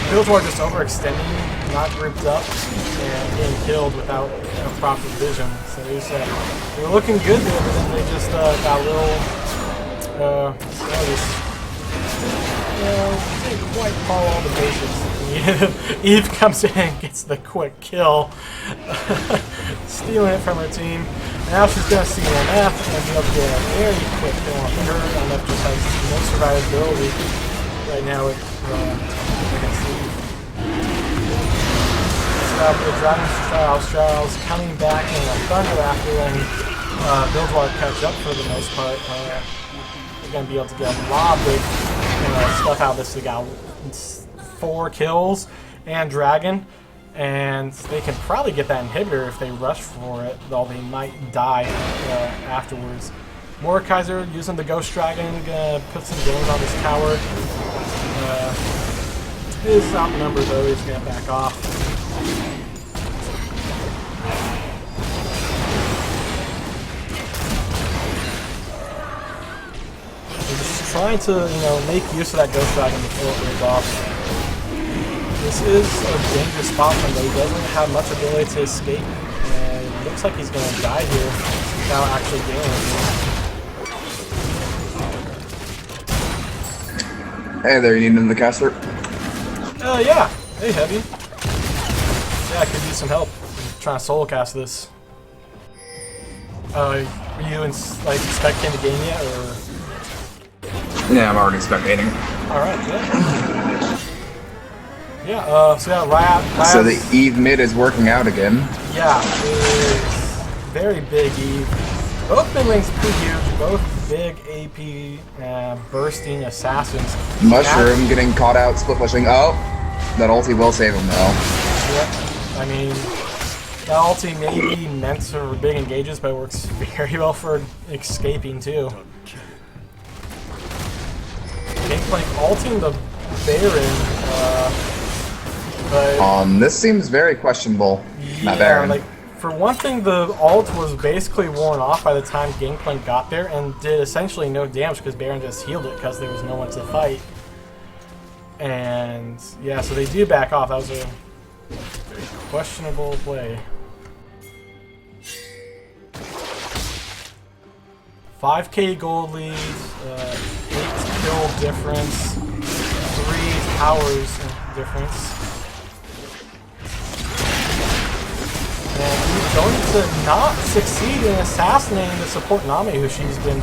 Bilgewater just overextending, not grouped up, and getting killed without proper vision. So they were looking good there, but then they just got a little, didn't quite follow all the bases. Eve comes in and gets the quick kill, stealing it from her team. Now she's going to see MF and be able to get a very quick kill on her. MF just has no survivability right now against Eve. The Dragon Strauss coming back in a Thunder after, and Bilgewater catch up for the most part. They're going to be able to get a lot of big stuff out of this. They got 4 kills and Dragon, and they can probably get that inhibitor if they rush for it, though they might die afterwards. Mordekaiser using the Ghost Dragon, gonna put some damage on this tower. He's outnumbered though, he's gonna back off. They're just trying to, make use of that Ghost Dragon before it wears off. This is a dangerous spot for him, though. He doesn't have much ability to escape, and it looks like he's gonna die here without actually gaining anything. Hey there, you need another caster? Yeah. Hey, Heavy. Yeah, I could use some help. I'm trying to solo cast this. Are you expecting the game yet, or? Yeah, I'm already spectating. Alright, good. Yeah, So the Eve mid is working out again. Yeah, it's very big Eve. Both mid lanes pretty huge, both big AP bursting assassins. Mushroom getting caught out, split pushing. Oh, that ulti will save him though. Yep. I mean, that ulti may be meant for big engages, but it works very well for escaping too. Gangplank ulting the Baron, but this seems very questionable. Not yeah, Baron. for one thing, the ult was basically worn off by the time Gangplank got there and did essentially no damage because Baron just healed it because there was no one to fight. And yeah, so they do back off. That was a very questionable play. 5k gold lead, 8 kill difference, 3 towers difference. And he's going to not succeed in assassinating the support Nami, who she's been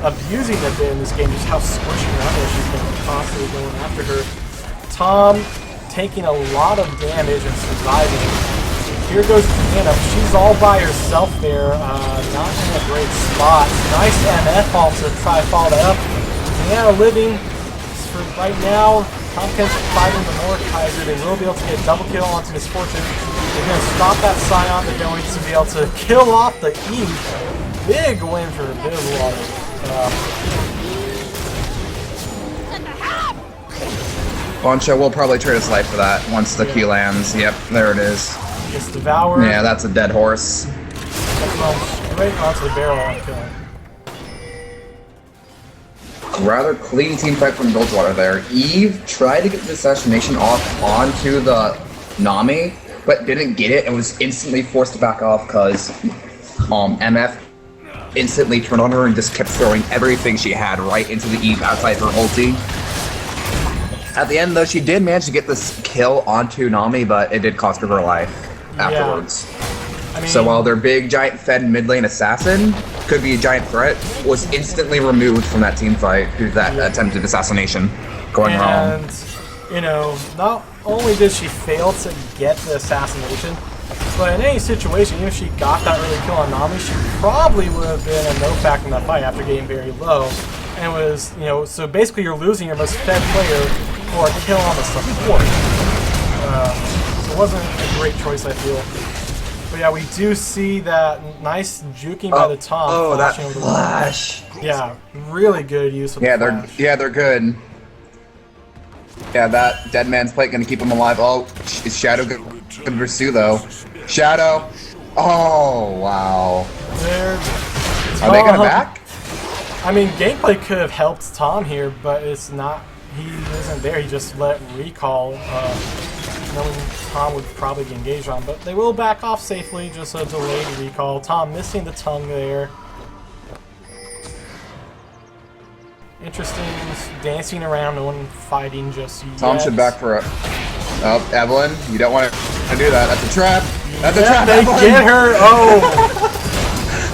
abusing a bit in this game, just how squishy around her she's been constantly going after her. Tom taking a lot of damage and surviving. Here goes Diana. She's all by herself there, not in a great spot. Nice MF ult to try to follow that up. Diana living for right now. Tompkins fighting the Mordekaiser. They will be able to get double kill onto Misfortune. They're going to stop that Scion. They're going to be able to kill off the Eve. Big win for Bilgewater. Boncho will probably trade his life for that once the Q lands. Yep, there it is. Gets devoured. Yeah, that's a dead horse. Straight onto the barrel and kill him. Rather clean team fight from Bilgewater there. Eve tried to get the assassination off onto the Nami, but didn't get it and was instantly forced to back off because MF instantly turned on her and just kept throwing everything she had right into the Eve outside her ulti. At the end, though, she did manage to get this kill onto Nami, but it did cost her her life afterwards. Yeah. I mean, so while their big, giant fed mid lane assassin could be a giant threat, was instantly removed from that team fight due to that attempted assassination going wrong. And, not only did she fail to get the assassination, but in any situation, even if she got that early kill on Nami, she probably would have been a no factor in that fight after getting very low. And it was, so basically you're losing your most fed player for a kill on the support. So it wasn't a great choice, I feel. But yeah, we do see that nice juking by the Tom. Oh, that over the flash! Yeah, really good use of the flash. They're good. Yeah, that dead man's plate gonna keep him alive. Oh, is Shadow gonna pursue though? Shadow! Oh, wow. Are they gonna back? I mean, gameplay could have helped Tom here, but it's not. He isn't there. He just let recall, knowing Tom would probably be engaged on. But they will back off safely, just a delayed recall. Tom missing the tongue there. Interesting, dancing around, no one fighting just yet. Tom should back for a... Oh, Evelyn, you don't want to do that. That's a trap. That's a trap, they Evelyn. get her. Oh.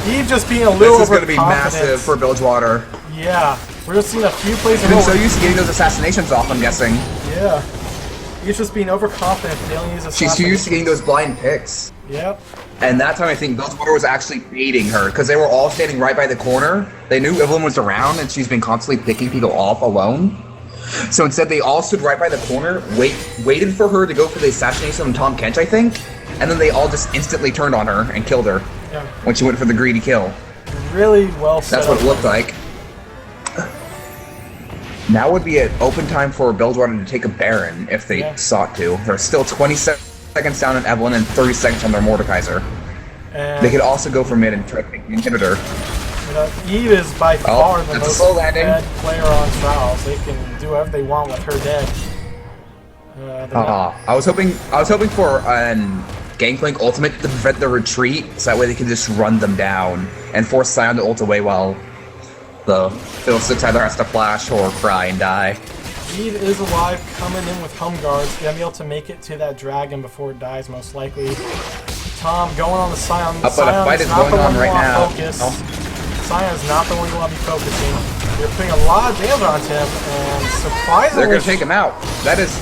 Eve just being a little This is going to be massive for Bilgewater. Yeah, we're just seeing a few plays. She's been so used to getting those assassinations off, I'm guessing. Yeah. He's just being overconfident, failing his assassination. She's too used to getting those blind picks. Yep. And that time I think Bilgewater was actually baiting her because they were all standing right by the corner. They knew Evelyn was around and she's been constantly picking people off alone. So instead they all stood right by the corner, waited for her to go for the assassination on Tom Kench, I think, and then they all just instantly turned on her and killed her when she went for the greedy kill. Really well set. That's what it looked like. Now would be an open time for Bilgewater to take a Baron if they sought to. There's still 20 seconds down on Evelyn and 30 seconds on their Mordekaiser. And they could also go for mid and try to take the inhibitor. Eve is by far the most dead player on Trials. They can do whatever they want with her dead. I was hoping for an Gangplank ultimate to prevent the retreat, so that way they can just run them down and force Scion to ult away while the Fiddlesticks either has to flash or cry and die. Eve is alive, coming in with home guards. Gonna be able to make it to that dragon before it dies, most likely. Tom going on the Scion. But a fight is going on right now. Scion is not the one you want to be focusing. You're putting a lot of damage onto him, and surprisingly... They're going to take him out. That is...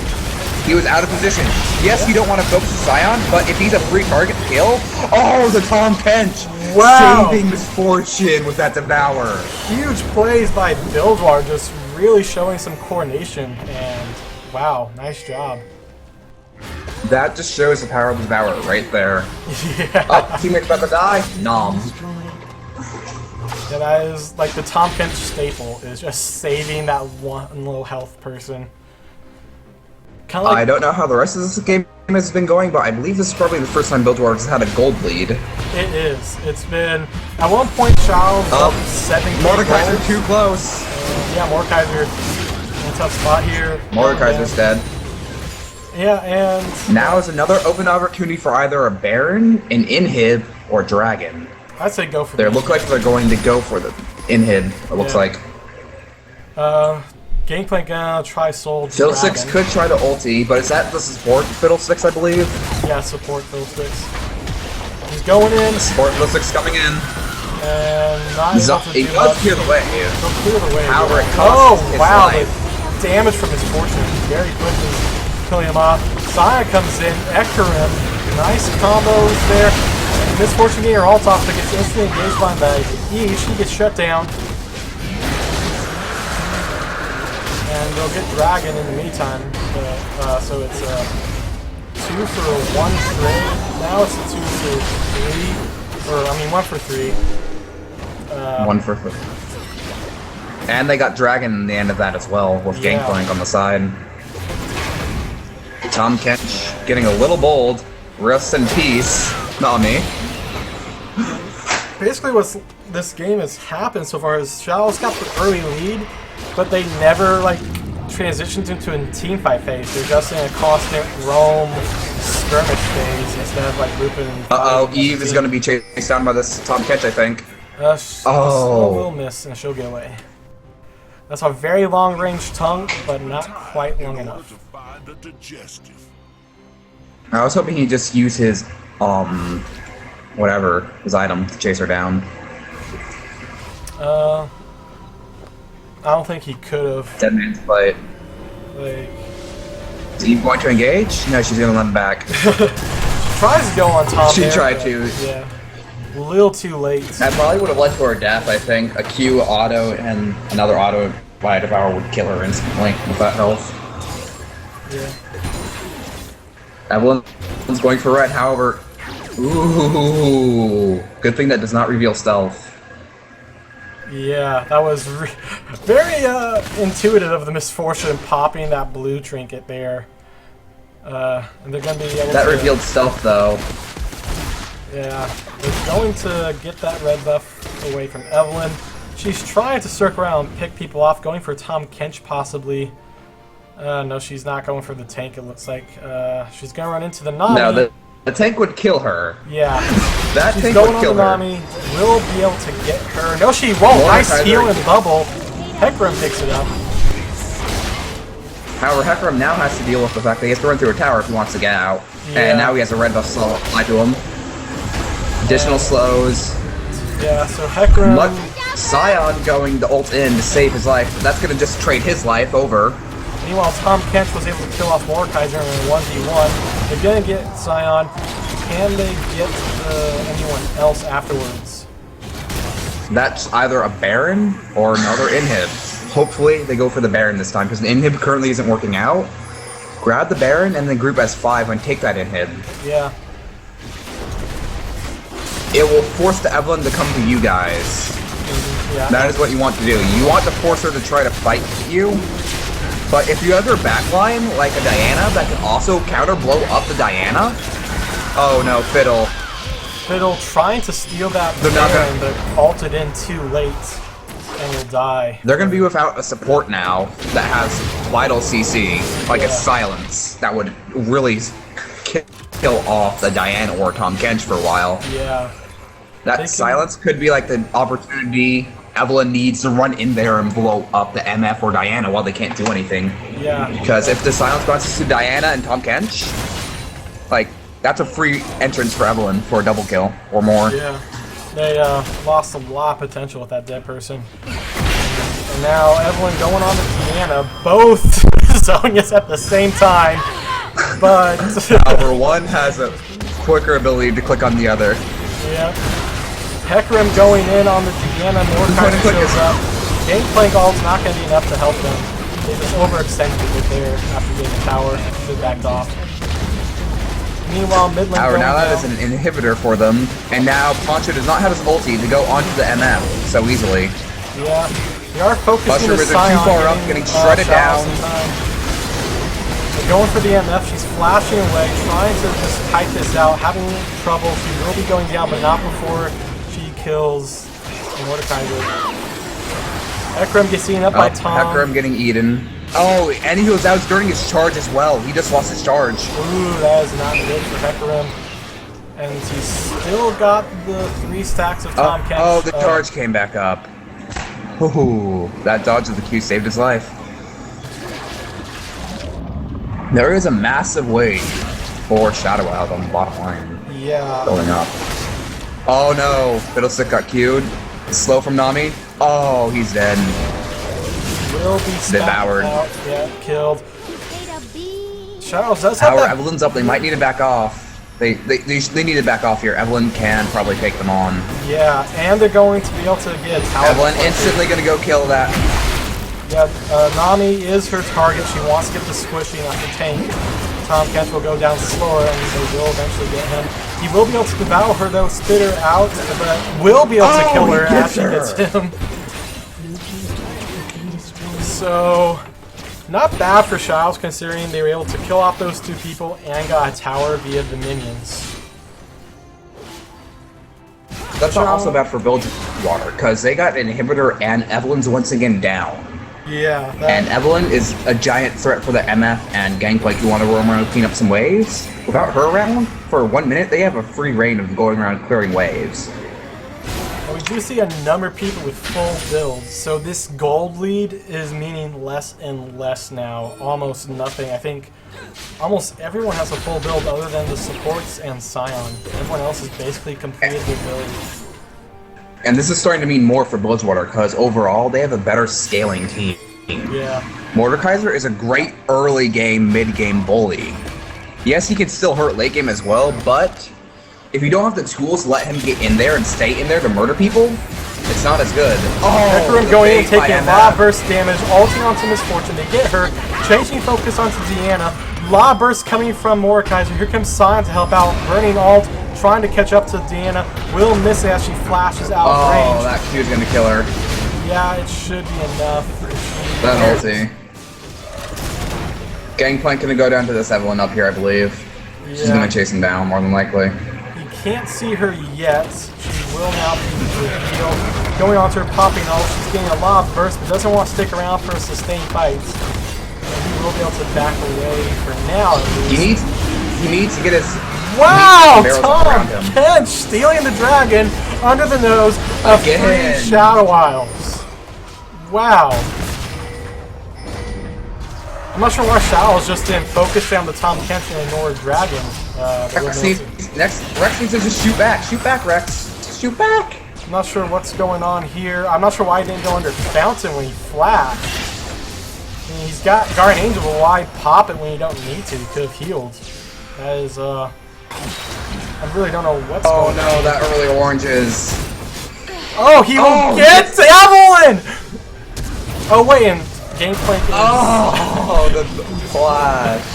He was out of position. Yes, you don't want to focus Scion, but if he's a free target to kill... Oh, the Tom Kench! Wow! Saving Misfortune with that Devour. Huge plays by Bilgewater, just really showing some coordination, and wow, nice job. That just shows the power of the Devour right there. Yeah. Oh, teammate's about to die? Nom. Yeah, that is like the Tom Kench staple, is just saving that one little health person. Kinda like, I don't know how the rest of this game has been going, but I believe this is probably the first time Bilgewater has had a gold lead. It is. It's been, at one point, Charles up 7 Mordekaiser too close. Yeah, Mordekaiser in a tough spot here. Mordekaiser's dead. Yeah, and... Now is another open opportunity for either a Baron, an Inhib, or Dragon. I'd say go for They look like they're going to go for the Inhib, it looks like. Gangplank gonna try Soul Fiddlesticks could try the ulti, but is that the support Fiddlesticks, I believe? Yeah, support Fiddlesticks. He's going in. Support Fiddlesticks coming in. And not able to do He does clear the way. He'll clear the way. However, it costs his life. The damage from his fortune very quickly killing him off. Saya comes in, Ekkarim, nice combos there. Misfortune getting her ult off, but gets instantly engaged by the E. She gets shut down. And they'll get Dragon in the meantime. So it's 2 for 1 trade. Now it's a 2 for 3. Or, I mean, 1 for 3. 1 for 3. And they got Dragon in the end of that as well, with Gangplank on the side. Tom Kench getting a little bold. Rest in peace, Nami. Basically, what this game has happened so far is Shadow's got the early lead, but they never like transitioned into a teamfight phase. They're just in a constant roam skirmish phase instead of like grouping. Eve is going to be chased down by this Tom Kench, I think. Will miss and she'll get away. That's a very long-range tongue, but not quite long enough. I was hoping he'd just use his, whatever, his item to chase her down. I don't think he could have. Dead man's fight. Like, is Eve going to engage? No, she's gonna let him back. She tries to go on top. She tried to. Yeah. A little too late. That probably would have led to her death, I think. A Q auto and another auto by a Devour would kill her instantly with that health. Yeah. Evelyn's going for red, however. Ooh. Good thing that does not reveal stealth. Yeah, that was very intuitive of the Misfortune popping that blue trinket there. And they're going to be able that to... revealed stealth, though. Yeah, they're going to get that red buff away from Evelyn. She's trying to circle around and pick people off, going for Tom Kench possibly. No, she's not going for the tank, it looks like. She's going to run into the Nami. No, the tank would kill her. Yeah. That she's tank going would kill on the her. Nami. Will be able to get her. No, she won't. Nice heal and bubble. Hecarim picks it up. However, Hecarim now has to deal with the fact that he has to run through a tower if he wants to get out. Yeah. And now he has a red buff slow applied to him. Additional slows. Yeah, so Hecarim... Scion going to ult in to save his life. That's going to just trade his life over. Meanwhile, Tom Kench was able to kill off Mordekaiser in a 1v1. They're going to get Scion. can they get anyone else afterwards? That's either a Baron or another Inhib. Hopefully they go for the Baron this time, because the Inhib currently isn't working out. Grab the Baron and then group as 5 and take that Inhib. Yeah. It will force the Evelyn to come to you guys. Yeah. That is what you want to do. You want to force her to try to fight you. But if you have her backline, like a Diana, that can also counter blow up the Diana. Oh no, Fiddle. Fiddle trying to steal that They're not Baron, but ulted in too late and will die. They're going to be without a support now that has vital CC, like a silence, that would really kill off the Diana or Tom Kench for a while. Yeah. That silence could be like the opportunity Evelyn needs to run in there and blow up the MF or Diana while they can't do anything. Yeah. Because if the silence bounces to Diana and Tom Kench, like, that's a free entrance for Evelyn for a double kill or more. Yeah. They lost a lot of potential with that dead person. And now Evelyn going on to Deanna, both zoning us at the same time. But However, one has a quicker ability to click on the other. yeah. Hecarim going in on the Deanna, Mordecai shows up. Gangplank ult's not going to be enough to help them. They just overextended it there after getting the tower. They backed off. Meanwhile, Midland However, going now that down. is an inhibitor for them, and now Poncho does not have his ulti to go onto the MF so easily. Yeah. They are focusing Buster the Wizard Scion too far up, getting shredded Shadows down. in time. They're going for the MF. She's flashing away, trying to just kite this out, having trouble. She will be going down, but not before she kills Mordekaiser. Hecarim gets seen up by Tom. Hecarim getting eaten. Oh, and he was out during his charge as well. He just lost his charge. Ooh, that is not good for Hecarim. And he's still got the 3 stacks of Tom Kench. Oh, the charge came back up. Ooh, that dodge of the Q saved his life. There is a massive wave for Shadow Wild on the bottom line. Yeah. Going up. Oh no, Fiddlestick got Q'd. Slow from Nami. Oh, he's dead. Will be Devoured. out. Yeah, killed. Shadows does have However, that. Evelyn's up. They might need to back off. They need to back off here. Evelyn can probably take them on. Yeah, and they're going to be able to get a tower. Evelyn instantly gonna go kill that. Yeah, Nami is her target. She wants to get the squishy, not the tank. Tom Kench will go down slower, and they will eventually get him. He will be able to devour her, though, spit her out, but will be able to kill her after he gets him. So, not bad for Shiles, considering they were able to kill off those 2 people and got a tower via the minions. That's not also bad for Bilgewater, because they got an inhibitor and Evelyn's once again down. Yeah. And Evelyn is a giant threat for the MF and Gangplank who want to roam around and clean up some waves. Without her around, for 1 minute, they have a free reign of going around clearing waves. We do see a number of people with full builds, so this gold lead is meaning less and less now. Almost nothing. I think almost everyone has a full build other than the supports and Scion. Everyone else has basically completed their build. And this is starting to mean more for Bilgewater, because overall, they have a better scaling team. Yeah. Mordekaiser is a great early game, mid game bully. Yes, he can still hurt late game as well, but if you don't have the tools to let him get in there and stay in there to murder people, it's not as good. Hecarim going in, taking a lot of burst damage, ulting onto Misfortune. They get her, changing focus onto Deanna. Lot of burst coming from Mordekaiser. Here comes Scion to help out, burning ult, trying to catch up to Deanna. Will miss it as she flashes out of range. Oh, that Q is gonna kill her. Yeah, it should be enough. That ulti. Gangplank gonna go down to this Evelyn up here, I believe. She's Yeah. gonna chase him down, more than likely. He can't see her yet. She will now be revealed. Going on to her popping ult. She's getting a lot of burst, but doesn't want to stick around for a sustained fight. And he will be able to back away for now, at least. He needs to get his Wow! barrels Tom around him. Kench stealing the dragon under the nose of Again. 3 Shadow Isles. Wow. I'm not sure why Shadows just didn't focus on the Tom Kench and ignore Dragon. Rex needs to just shoot back. Shoot back, Rex. Just shoot back. I'm not sure what's going on here. I'm not sure why he didn't go under Fountain when he flashed. I mean, he's got Guardian Angel, but why pop it when you don't need to? He could have healed. That is, I really don't know what's Oh going no, on. that early orange is... Oh, he will get Evelyn! Oh, wait, and Gangplank is... Oh, the flash.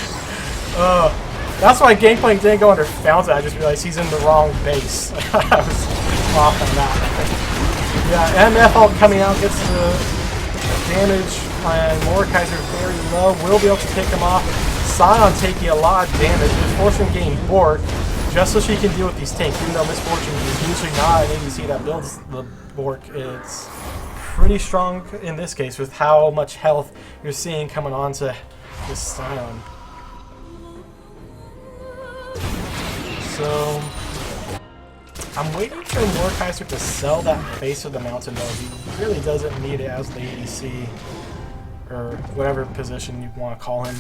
That's why Gangplank didn't go under Fountain. I just realized he's in the wrong base. I was off on that. Yeah, MF all coming out gets the damage, and Mordekaiser very low. Will be able to take him off. Scion taking a lot of damage. Misfortune getting Bork, just so she can deal with these tanks. Even though Misfortune is usually not an ADC that builds the Bork, it's pretty strong in this case with how much health you're seeing coming onto this Scion. So, I'm waiting for Mordekaiser to sell that base of the mountain though. He really doesn't need it as the ADC, or whatever position you want to call him.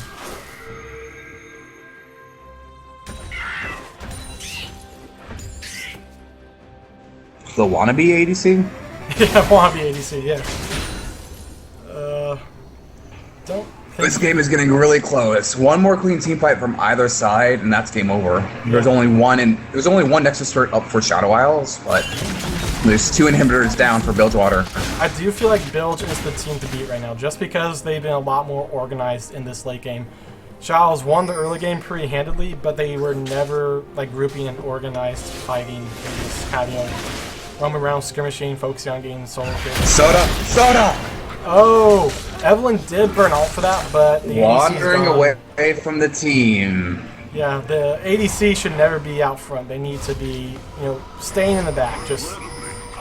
The wannabe ADC? Yeah, wannabe ADC, yeah. Don't think... This game is getting really close. One more clean team fight from either side, and that's game over. There's only one Nexus turret up for Shadow Isles, but there's 2 inhibitors down for Bilgewater. I do feel like Bilge is the team to beat right now, just because they've been a lot more organized in this late game. Shadows won the early game pretty handedly, but they were never like grouping and organized fighting. They just kind of roaming around skirmishing, focusing on getting solo kills. Soda! Oh, Evelyn did burn ult for that, but the Wandering ADC's away from the team. Yeah, the ADC should never be out front. They need to be, staying in the back. Just,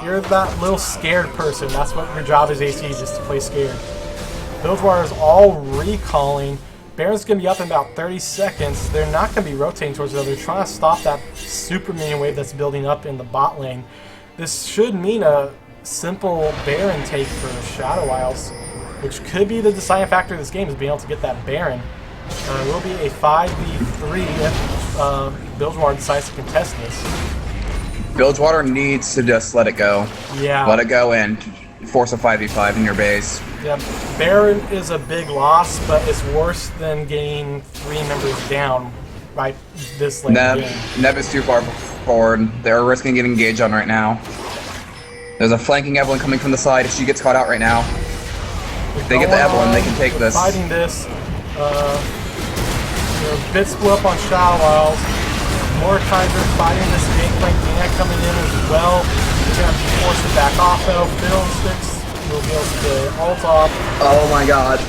you're that little scared person. That's what your job is, AC, just to play scared. Bilgewater is all recalling. Baron's going to be up in about 30 seconds. They're not going to be rotating towards each other. They're trying to stop that super minion wave that's building up in the bot lane. This should mean a simple Baron take for Shadow Isles, which could be the deciding factor of this game, is being able to get that Baron. It will be a 5v3 if Bilgewater decides to contest this. Bilgewater needs to just let it go. Yeah. Let it go and force a 5v5 in your base. Yeah, Baron is a big loss, but it's worse than getting 3 members down right this late game. Neb is too far forward. They're risking getting engaged on right now. There's a flanking Evelyn coming from the side. If she gets caught out right now, if they get the Evelyn, they can take this. Fighting this. Bit split up on Shadow Isles. Mordekaiser fighting this Gangplank. Dina coming in as well. He's going to be forced to back off though. Fiddlesticks will be able to get ult off. Oh my god.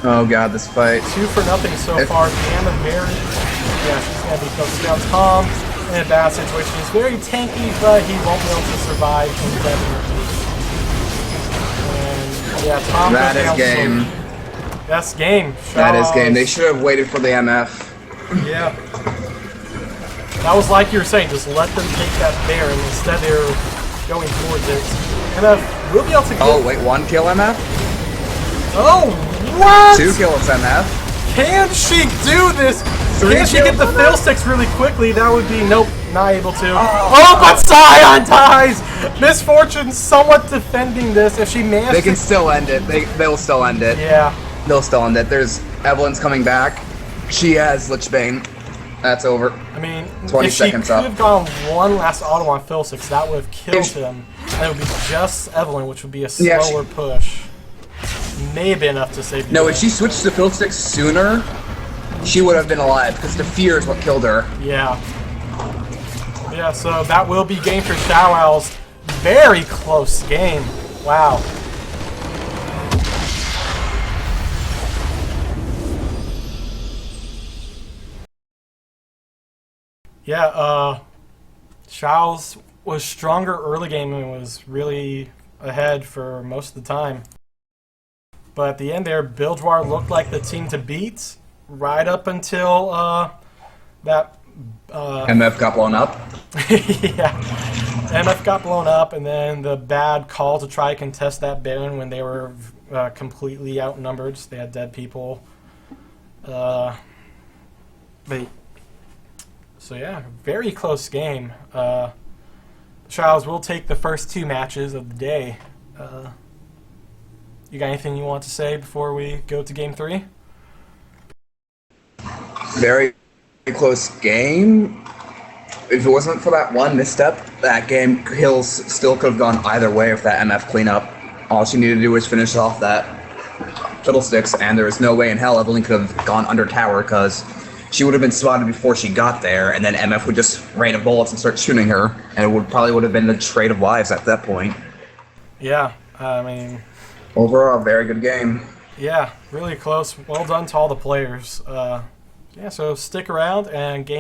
Oh god, this fight. 2-0 so far. Deanna very... Yeah, she's going to be focused down Tom. In a bad situation. He's very tanky, but he won't be able to survive indefinitely. And yeah, Tom That goes is down game. slowly. That's game. That is game. They Shadows. should have waited for the MF. Yeah. That was like you were saying, just let them take that Baron. Instead they're going towards it. MF will be able to get... Oh, wait, 1 kill MF? Oh, what? 2 kills MF. Can she do this? Can she get the Fiddlesticks really quickly? That would be... Nope, not able to. Oh, but Scion dies! Misfortune somewhat defending this. If she manages... They can still end it. They'll still end it. Yeah. They'll still end it. There's... Evelyn's coming back. She has Lich Bane. That's over. I mean, 20 if she seconds could up. have gone one last auto on Fiddlesticks, that would have killed him. And it would be just Evelyn, which would be a slower push. May have been enough to save the No, game. if she switched to Fiddlesticks sooner, she would have been alive, because the fear is what killed her. Yeah. Yeah, so that will be game for Shadow Isles. Very close game. Wow. Yeah, Shadow Isles was stronger early game and was really ahead for most of the time. But at the end there, Bilgewater looked like the team to beat right up until that... MF got blown up. Yeah. MF got blown up, and then the bad call to try to contest that Baron when they were completely outnumbered. So they had dead people. So yeah, very close game. Shadows will take the first 2 matches of the day. You got anything you want to say before we go to game 3? Very close game. If it wasn't for that one misstep, that game Hills still could have gone either way with that MF cleanup. All she needed to do was finish off that Fiddlesticks, and there was no way in hell Evelyn could have gone under tower because she would have been spotted before she got there, and then MF would just rain of bullets and start shooting her, and it probably would have been the trade of lives at that point. Yeah, I mean, overall, very good game. yeah, really close. Well done to all the players. Yeah, so stick around and game.